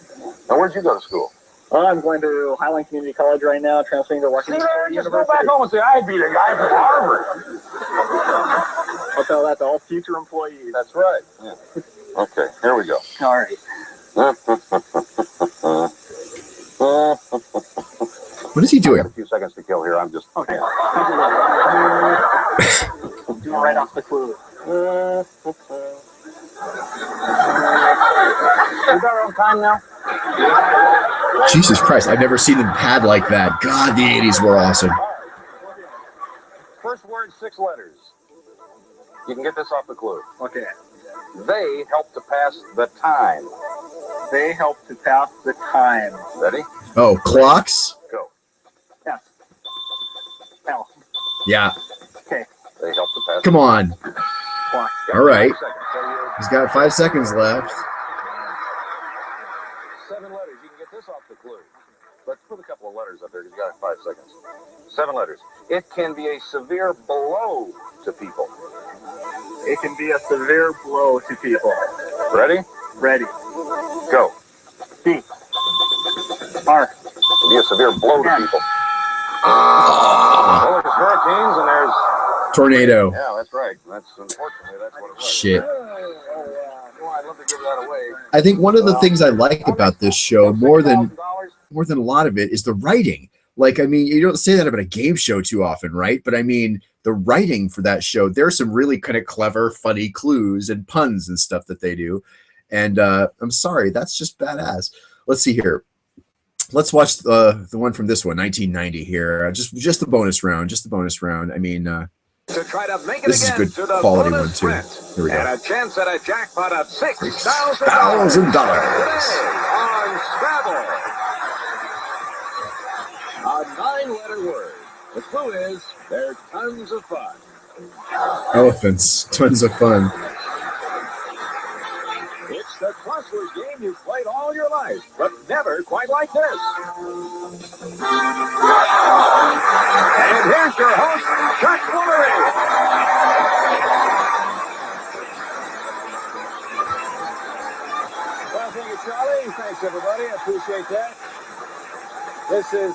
Now, where'd you go to school? I'm going to Highline Community College right now, transferring to See Washington there, State just go University. back home and say, I beat a guy from Harvard. I'll tell that to all future employees. That's right. Yeah. Okay, here we go. All right. What is he I doing? got a few seconds to kill here. I'm just... Okay. Do right off the clue. Is that on time now? Jesus Christ, I've never seen him pad like that. God, the 80s were awesome. First word, 6 letters. You can get this off the clue. Okay. They help to pass the time. They help to pass the time. Ready? Oh, clocks? Go. S. L. Yeah. K. They help to pass Come on. Clock. All right. 5 seconds. So you're He's got 5 seconds left. 7 letters. You can get this off the clue. Let's put a couple of letters up there because you got 5 seconds. 7 letters. It can be a severe blow to people. It can be a severe blow to people. Ready? Ready. Go. D. R. It can be a severe blow to people. Ah, Well, there's hurricanes and there's... tornado. Yeah, that's right. Unfortunately, that's what it was. Shit. Well, I'd love to give that away. I think one of the things I like about this show more than $6,000. a lot of it is the writing. Like, I mean, you don't say that about a game show too often, right? But I mean, the writing for that show, there's some really kind of clever, funny clues and puns and stuff that they do. And I'm sorry, that's just badass. Let's see here. Let's watch the one from this one, 1990 here. Just the bonus round, just the bonus round. I mean, To try to make it this is a again good to the quality bonus one too. sprint. Here we go. And a chance at a jackpot of $6,000 $6,000. today on Scrabble. A 9-letter word. The clue is they're tons of fun. Elephants, tons of fun. It's the crossword game you've played all your life, but never quite like this. And here's your host, Chuck Woolery. Well, thank you, Charlie. Thanks, everybody. I appreciate that. This is...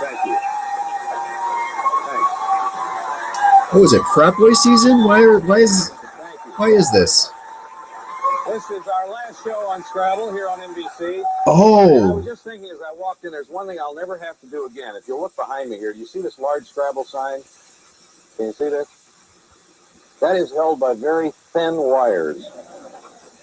thank you. Thanks. What was it? Frat boy season? Why is this? This is our last show on Scrabble here on NBC. And I Oh, was just thinking as I walked in, there's one thing I'll never have to do again. If you look behind me here, do you see this large Scrabble sign? Can you see this? That is held by very thin wires.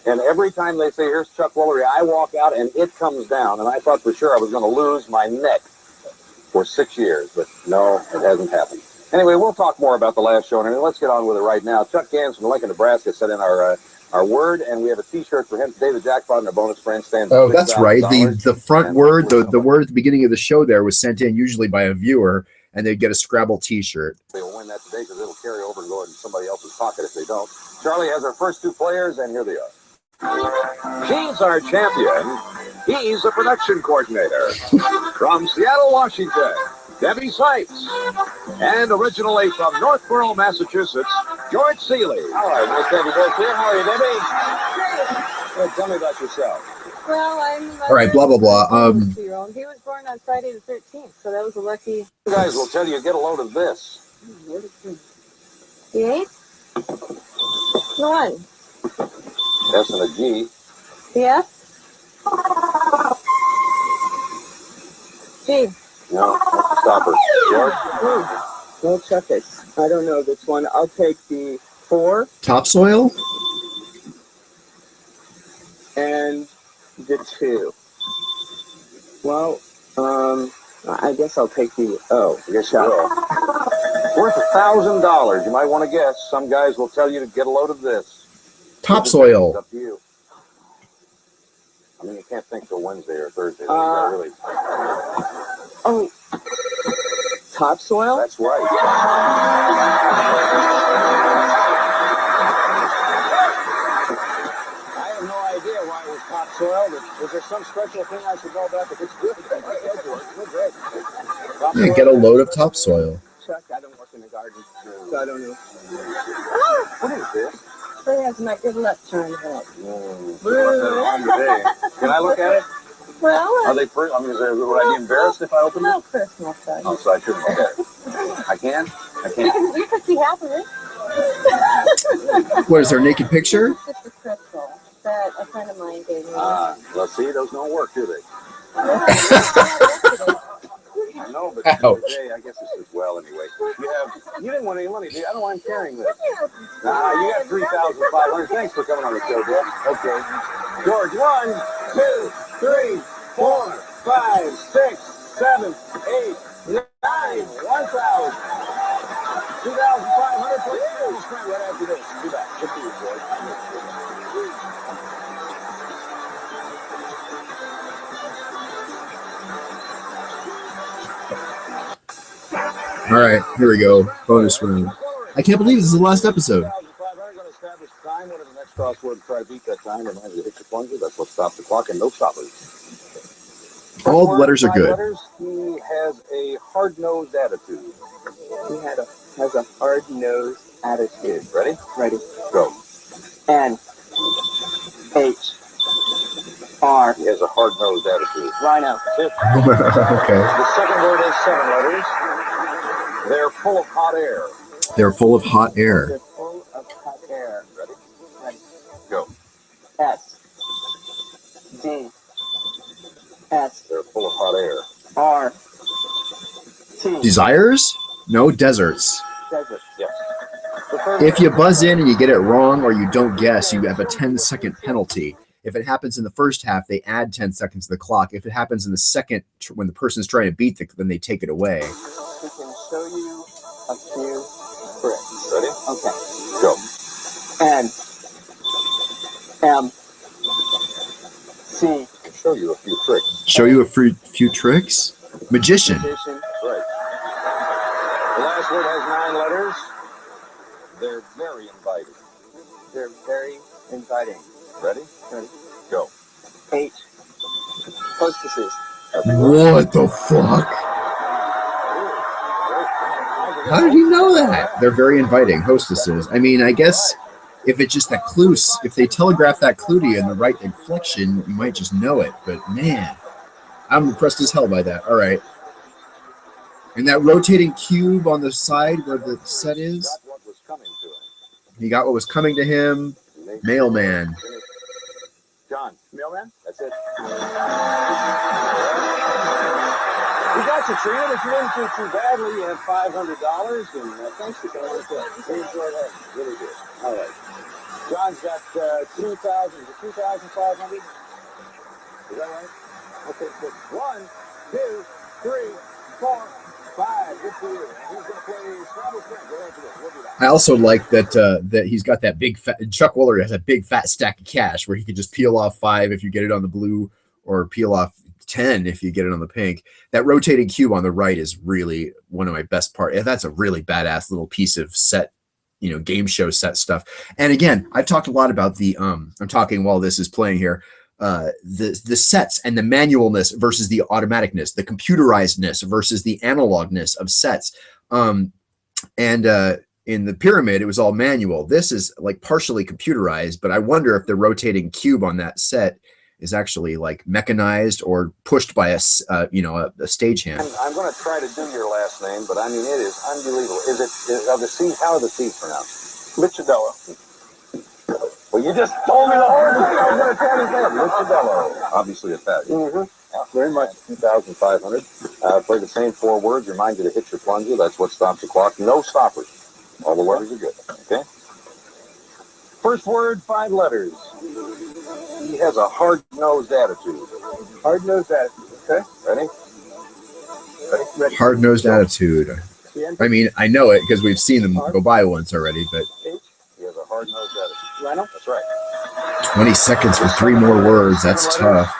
And every time they say, here's Chuck Woolery, I walk out and it comes down. And I thought for sure I was going to lose my neck for 6 years. But no, it hasn't happened. Anyway, we'll talk more about the last show. And let's get on with it right now. Chuck Gans from Lincoln, Nebraska sent in our word, and we have a T-shirt for him today. The jackpot and our bonus friend stands. oh, that's right. The front word, the word. word at the beginning of the show there was sent in usually by a viewer, and they'd get a Scrabble T-shirt. They will win that today because it'll carry over and go in somebody else's pocket if they don't. Charlie has our first two players, and here they are. She's our champion. He's a production coordinator. From Seattle, Washington, Debbie Sipes. And originally from Northborough, Massachusetts, George Seeley. All right, Miss Debbie Bush here. How are you, Debbie? Hey, tell me about yourself. Well, I'm. All right, blah, blah, blah. He was born on Friday the 13th, so that was a lucky. You guys will tell you, get a load of this. The 8th? The 1. S and a G. The F? G. No, stopper. George? Well, check it. I don't know this one. I'll take the 4 Topsoil? and the 2. Well, I guess I'll take the O. I guess you will. Worth $1,000. You might want to guess. Some guys will tell you to get a load of this. Topsoil. It's up to you. I mean, you can't think till Wednesday or Thursday. You gotta really... Oh, topsoil? That's right. I have no idea why it was topsoil. Was there some special thing I should know about that? It's good. Yeah, get a load of topsoil. Chuck, I don't work in the garden, so I don't know. What is this? It has my good luck charm in it. Can I look at it? Well, Are they free? I mean, would I be embarrassed if I opened it? no personal size. Oh, so I shouldn't look at it. I can? I can't. You can see half of it. What is there, a naked picture? It's just a crystal that a friend of mine gave me. Well, see, those don't work, do they? I know, but today, I guess this is well anyway. You didn't want any money, did you? I don't mind carrying this. Nah, you got $3,500. Thanks for coming on the show, Bill. Okay. George, 1, 2, 3, 4, 5, 6, 7, 8, 9, 1,000. 2,500 for you. We'll spend right after this. Be back. Good to you, George. All right, here we go. Bonus round. I can't believe this is the last episode. 2,500 going to establish time. What is the next crossword? Try to beat that time. Remind you to hit your plunger. That's what stops the clock, and no stoppers. All the letters are good. He has a hard-nosed attitude. He has a hard-nosed attitude. Ready? Ready. Go. N H R. He has a hard-nosed attitude. Rhino. Okay. The second word is 7 letters. They're full of hot air. They're full of hot air. They're full of hot air. Ready? Ready. Go. S D S. They're full of hot air. R. T. Desires? No, deserts. Desert. Yes. The third If you word. buzz in and you get it wrong or you don't guess, you have a 10-second penalty. If it happens in the first half, they add 10 seconds to the clock. If it happens in the second, when the person's trying to beat then they take it away. We can show you a few tricks. Ready? Okay. Go. N. M. C. I'll show you a few tricks. Show you a few tricks? Magician. Magician. That's right. The last word has 9 letters. They're very inviting. They're very inviting. Ready? Ready? Go. H. Hostesses. What the fuck? How did you know that? They're very inviting, hostesses. I mean, I guess if it's just that clue, if they telegraph that clue to you in the right inflection, you might just know it. But man, I'm impressed as hell by that. All right. And that rotating cube on the side where the set is, Got what was coming to him. he got what was coming to him. Mailman. John. Mailman? That's it. We got you, Trina. If you didn't do too badly, you have $500. And thanks for coming on the show. We enjoyed it. Really good. All right. John's got 2,000. 2,500. Is that right? Okay, good. 1, 2, 3, 4, 5. Good for you. He's going to play Scrabble Spring. Go ahead for this. We'll do that. I also like that he's got that big fat. Chuck Woolery has a big fat stack of cash where he could just peel off 5 if you get it on the blue, or peel off 10 if you get it on the pink. That rotating cube on the right is really one of my best parts. That's a really badass little piece of set, game show set stuff. And again, I've talked a lot about the I'm talking while this is playing here. The sets and the manualness versus the automaticness, the computerizedness versus the analogness of sets. In the pyramid, it was all manual. This is like partially computerized, but I wonder if the rotating cube on that set is actually like mechanized or pushed by a stagehand. I'm going to try to do your last name, but I mean, it is unbelievable. Are the C's, how are the C's pronounced? Lichadello. Well, you just told me the whole thing. I was going to try to say it. Lichadello. Obviously Italian. Mm-hmm. Very much. 2,500. Play the same 4 words. Remind you to hit your plunger. That's what stops the clock. No stoppers. All the letters are good. Okay? First word, 5 letters. He has a hard-nosed attitude. Hard-nosed attitude. Okay. Ready? Ready. Hard-nosed attitude. I mean, I know it because we've seen them go by once already, but H. He has a hard-nosed attitude. Rhino. That's right. 20 seconds for 3 more words. That's tough.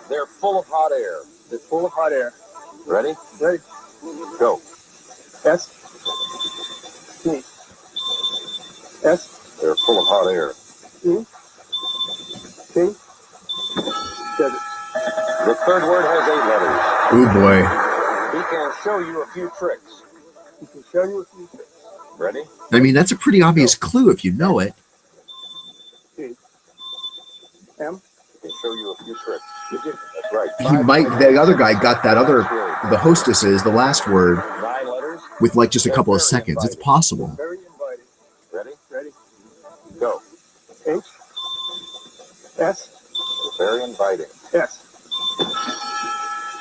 They're full of hot air. They're full of hot air. Ready? Ready. Go. S. T. S. They're full of hot air. E. T. Desert. The third word has 8 letters. Oh boy. He can show you a few tricks. He can show you a few tricks. Ready? I mean, that's a pretty obvious clue if you know it. T. M. He can show you a few tricks. Magician. That's right. The other guy got the hostesses, the last word, 9 letters. with like just a couple of seconds. It's possible. Very inviting. Ready? Ready. Go. H. S. Very inviting. S.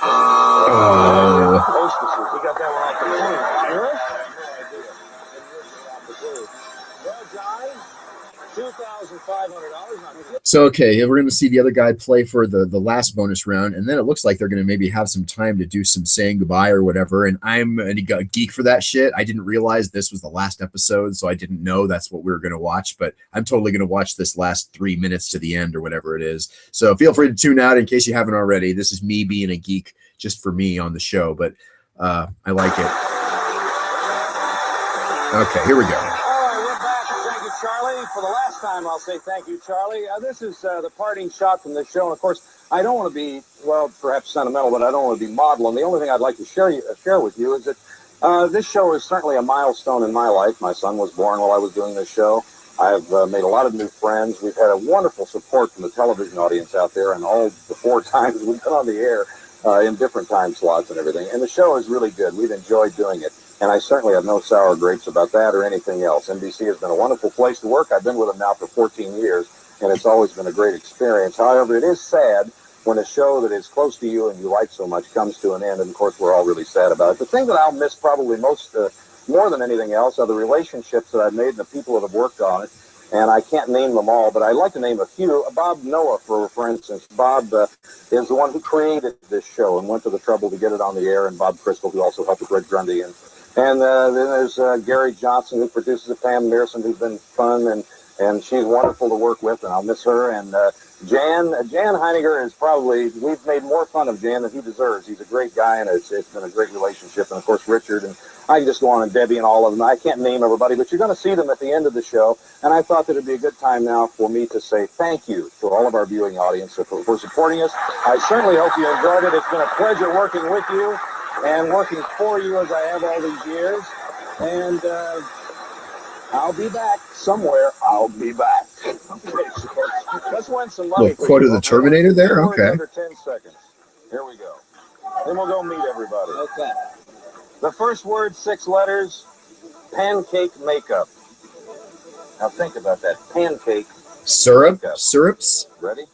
Oh. Hostesses. He got that one off the clue. Irish. Well, John, $2,500. So, okay, we're going to see the other guy play for the last bonus round, and then it looks like they're going to maybe have some time to do some saying goodbye or whatever, and I'm a geek for that shit. I didn't realize this was the last episode, so I didn't know that's what we were going to watch, but I'm totally going to watch this last 3 minutes to the end or whatever it is. So feel free to tune out in case you haven't already. This is me being a geek just for me on the show, but I like it. Okay, here we go. All right, we're back. Thank you, Charlie. For the last time, I'll say thank you, Charlie. This is the parting shot from the show. And, of course, I don't want to be, well, perhaps sentimental, but I don't want to be maudlin. The only thing I'd like to share with you is that this show is certainly a milestone in my life. My son was born while I was doing this show. I've made a lot of new friends. We've had a wonderful support from the television audience out there, and all the 4 times we've been on the air in different time slots and everything. And the show is really good. We've enjoyed doing it. And I certainly have no sour grapes about that or anything else. NBC has been a wonderful place to work. I've been with them now for 14 years, and it's always been a great experience. However, it is sad when a show that is close to you and you like so much comes to an end, and of course we're all really sad about it. The thing that I'll miss probably most, more than anything else, are the relationships that I've made and the people that have worked on it. And I can't name them all, but I'd like to name a few. Bob Noah, for instance. Bob is the one who created this show and went to the trouble to get it on the air, and Bob Crystal, who also helped with Red Grundy. And then there's Gary Johnson, who produces it, Pam Mearson, who's been fun, and she's wonderful to work with, and I'll miss her. And Jan Heiniger is probably, we've made more fun of Jan than he deserves. He's a great guy, and it's been a great relationship. And, of course, Richard, and I can just go on, and Debbie and all of them. I can't name everybody, but you're going to see them at the end of the show. And I thought that it would be a good time now for me to say thank you to all of our viewing audience for supporting us. I certainly hope you enjoyed it. It's been a pleasure working with you and working for you as I have all these years. And I'll be back somewhere. I'll be back. Okay, so let's win some money. Little quote of the Terminator there? Okay. Under 10 seconds. Here we go. Then we'll go meet everybody. Okay. The first word, 6 letters, pancake makeup. Now think about that. Pancake. Syrup? Makeup. Syrups? Ready?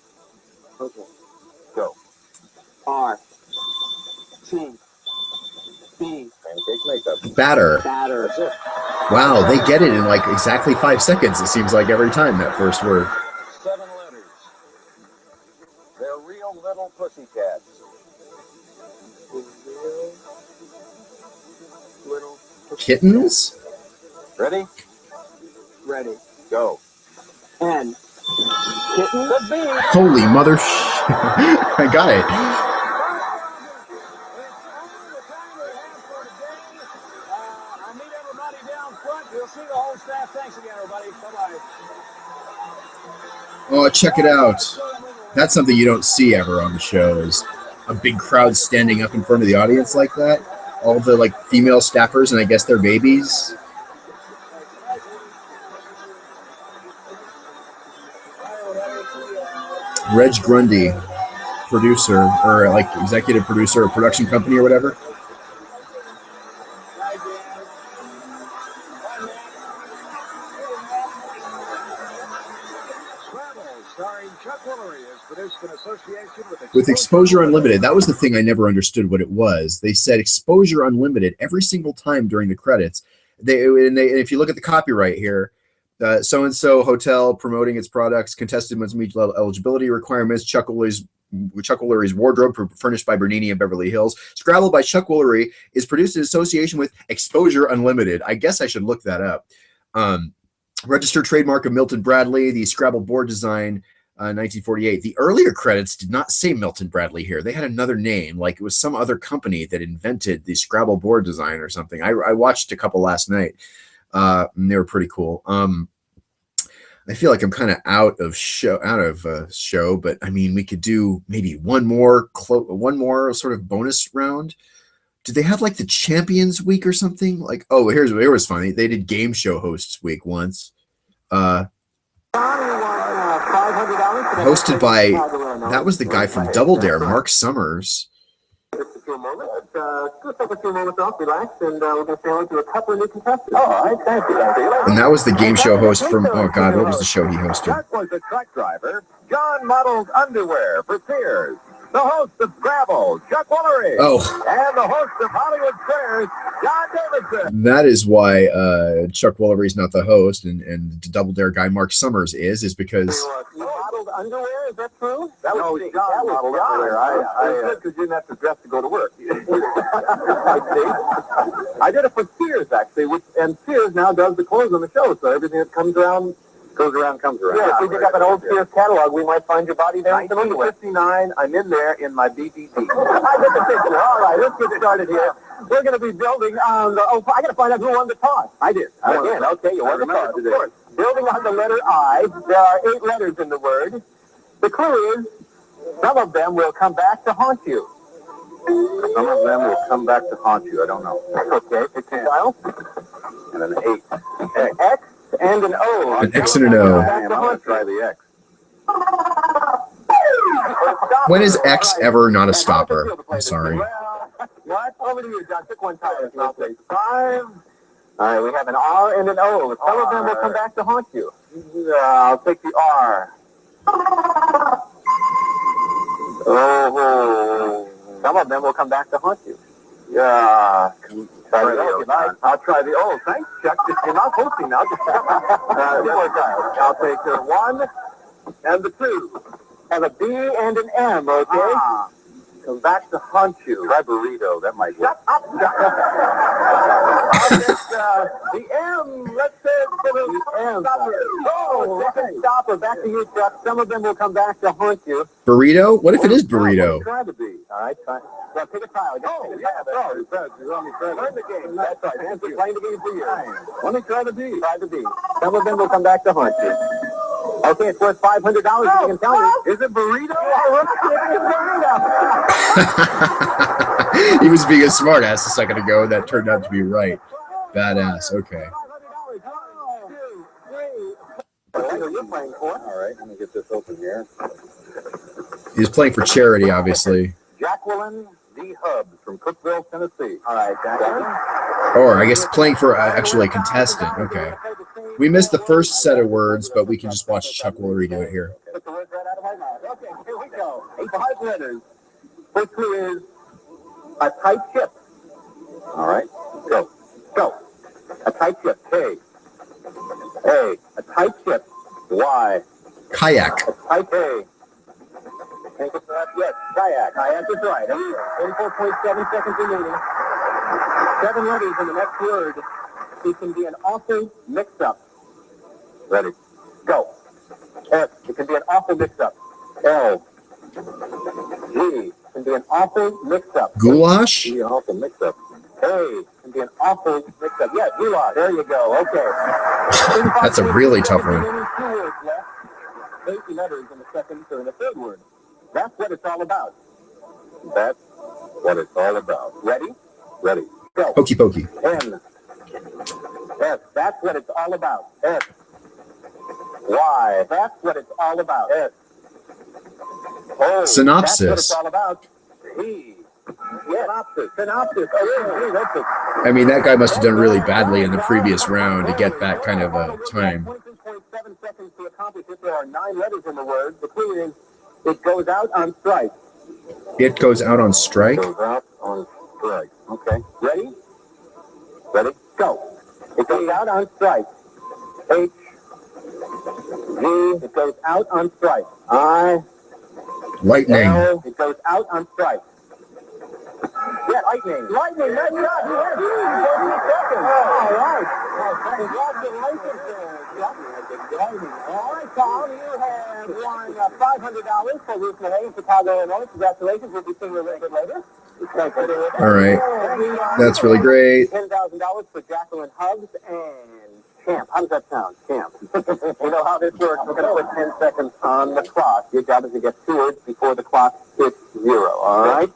Okay. Go. R. T. B. Pancake makeup. Batter. Batter. That's it. Wow, they get it in like exactly 5 seconds, it seems like, every time, that first word. 7 letters. They're real little pussycats. Little. Kittens? Ready? Ready. Go. N. Kitten. Could be. Holy mother I got it. I'll meet everybody down front. We'll see the whole staff. Thanks again, everybody. Bye-bye. Oh, check it out. That's something you don't see ever on the show, is a big crowd standing up in front of the audience like that. All the like female staffers and I guess their babies. Reg Grundy, producer, or like executive producer of production company or whatever. With Exposure Unlimited, that was the thing I never understood what it was. They said Exposure Unlimited every single time during the credits. And if you look at the copyright here, so-and-so hotel promoting its products, contested must meet eligibility requirements, Chuck Woolery's wardrobe furnished by Bernini in Beverly Hills. Scrabble by Chuck Woolery is produced in association with Exposure Unlimited. I guess I should look that up. Registered trademark of Milton Bradley, the Scrabble board design, 1948. The earlier credits did not say Milton Bradley here. They had another name, like it was some other company that invented the Scrabble board design or something. I watched a couple last night, and they were pretty cool. I feel like I'm kind of out of show, but I mean, we could do maybe one more sort of bonus round. Did they have like the Champions Week or something? Like, oh, here was funny. They did Game Show Hosts Week once. Hosted by, that was the guy from Double Dare, Mark Summers. Just a few moments. Just take a few moments off, relax, and we're going to sail into a couple of new contestants. All right, thank you, And that was the game show host from, oh God, what was the show he hosted? That was the truck driver, John Models Underwear for Sears. The host of Scrabble, Chuck Woolery. Oh. And the host of Hollywood Squares, John Davidson. That is why Chuck Woolery's not the host, and the Double Dare guy Mark Summers is because... You modeled underwear, is that true? That was John modeled underwear. I because you didn't have to dress to go to work. I did it for Sears, actually, and Sears now does the clothes on the show, so everything that comes around... goes around, comes around. Yeah, if we dig up an old Sears catalog, we might find your body there. 1959, I'm in there in my BBD. I get the picture. All right, let's get started here. We're going to be building on the... Oh, I got to find out who won the toss. I did. I did. Okay, you won the toss. Of course. Building on the letter I, there are 8 letters in the word. The clue is, some of them will come back to haunt you. Some of them will come back to haunt you. I don't know. Okay, pick your style. And an 8. An X and an O. An X and an O. I'm going to try the X. When is X ever not a stopper? I'm sorry. What? Over to you, John. Pick one time. 5. All right, we have an R and an O. Some of them will come back to haunt you. I'll take the R. Oh, some of them will come back to haunt you. Yeah. I'll try the. Oh, thanks, Chuck. You're not hosting now. Two more times. I'll take the 1 and the 2 and a B and an M. Okay. Come back to haunt you. Try burrito. That might work. Shut up. The M. Let's say the M. Oh, second stopper. Back to you, Chuck. Some of them will come back to haunt you. Burrito? What if it is burrito? Try to be. All right. Try. Now, take a trial. Oh, yeah. Learn the game. That's right. Thank you. Playing the game for you. Let me try to be. Try to be. Some of them will come back to haunt you. Okay, it's worth $500. I can tell you. Is it burrito? He was being a smartass a second ago. That turned out to be right. Badass. Okay. What are you playing for? All right, let me get this open here. He's playing for charity, obviously. Jacqueline D. Hub from Cookville, Tennessee. All right, Jacqueline. Or I guess playing for actually a contestant. Okay. We missed the first set of words, but we can just watch Chuck Woolery do it here. Took the words right out of my mouth. Okay, here we go. 5 letters. First clue is a tight ship. All right, go. Go. A tight ship. K. A. A tight ship. Y. Kayak. A tight A. Think of that? Yes, kayak. Kayak is right. 34.7 seconds remaining. 7 letters in the next word. It can be an awful mix-up. Ready? Go. S. It can be an awful mix-up. L. G. It can be an awful mix-up. Goulash? It can be an awful mix-up. A. It can be an awful mix-up. Yes, goulash. There you go. Okay. That's a really tough one. 2 words left. 80 letters in the second or in the third word. That's what it's all about. That's what it's all about. Ready? Ready. Go. Hokey pokey. N. S. That's what it's all about. S. Y. That's what it's all about. S. O. Synopsis. That's what it's all about. P. Yeah. Synopsis. Synopsis. Oh, that's it. I mean, that guy must have done really badly in the previous round to get that kind of a time. 22.7 seconds to accomplish it. There are 9 letters in the word. The clue is it goes out on strike. It goes out on strike? Goes out on strike. Okay. Ready? Ready? Go. It goes out on strike. H. G. It goes out on strike. I. Lightning. L. It goes out on strike. Yeah, lightning. Lightning. That's right. You have 30 seconds. All right. Congratulations, lightning. All right, Tom, you have won $500 for Ruth May in Chicago, Illinois. Congratulations. We'll be seeing you a little bit later. All right. That's really great. $10,000 for Jacqueline Hubbs and Champ. How does that sound? Champ. You know how this works. We're going to put 10 seconds on the clock. Your job is to get 2 words before the clock hits 0. All right?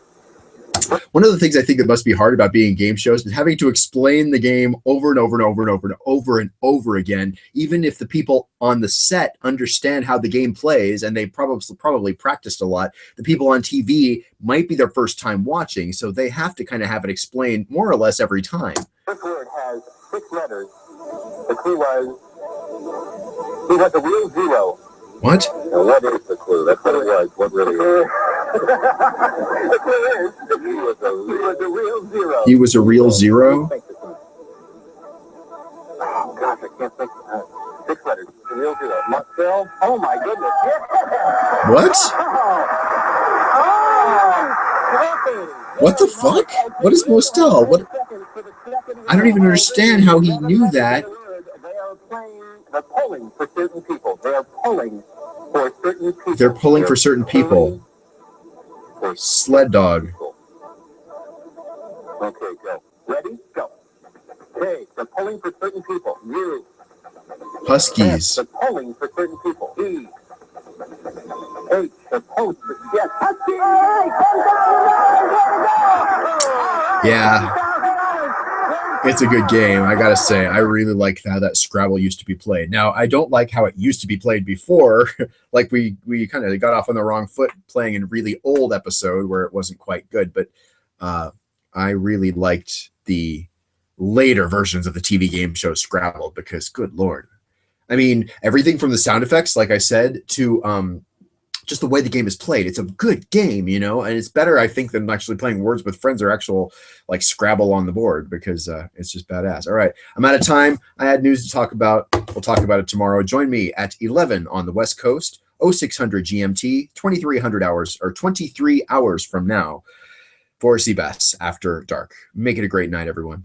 One of the things I think that must be hard about being game shows is having to explain the game over and over and over and over and over and over again, even if the people on the set understand how the game plays and they probably practiced a lot. The people on TV might be their first time watching, so they have to kind of have it explained more or less every time. This word has 6 letters. The clue was he was a real 0. What? Now, what is the clue? That's what it was. What really is? The clue is he was a real 0. He was a real 0? Oh, gosh, I can't think. 6 letters. A real 0. Marcel? Oh, my goodness. Yeah. What? What the fuck? What is Mostel? What? I don't even understand how he knew that. They're polling for certain people. They're polling for certain people. They're pulling for certain people. Sled dog. Okay, go. Ready? Go. Hey, they're polling for certain people. You. Huskies. They're polling for certain people. E. H. They're polling for... Yes. Huskies! Yeah. It's a good game, I gotta say. I really like how that Scrabble used to be played. Now, I don't like how it used to be played before. Like, we kind of got off on the wrong foot playing in a really old episode where it wasn't quite good, but I really liked the later versions of the TV game show Scrabble because, good Lord. I mean, everything from the sound effects, like I said, to just the way the game is played. It's a good game, you know, and it's better, I think, than actually playing Words with Friends or actual like Scrabble on the board, because it's just badass. All right, I'm out of time. I had news to talk about. We'll talk about it tomorrow. Join me at 11 on the West Coast, 0600 GMT, 2300 hours or 23 hours from now for cBas After Dark. Make it a great night, everyone.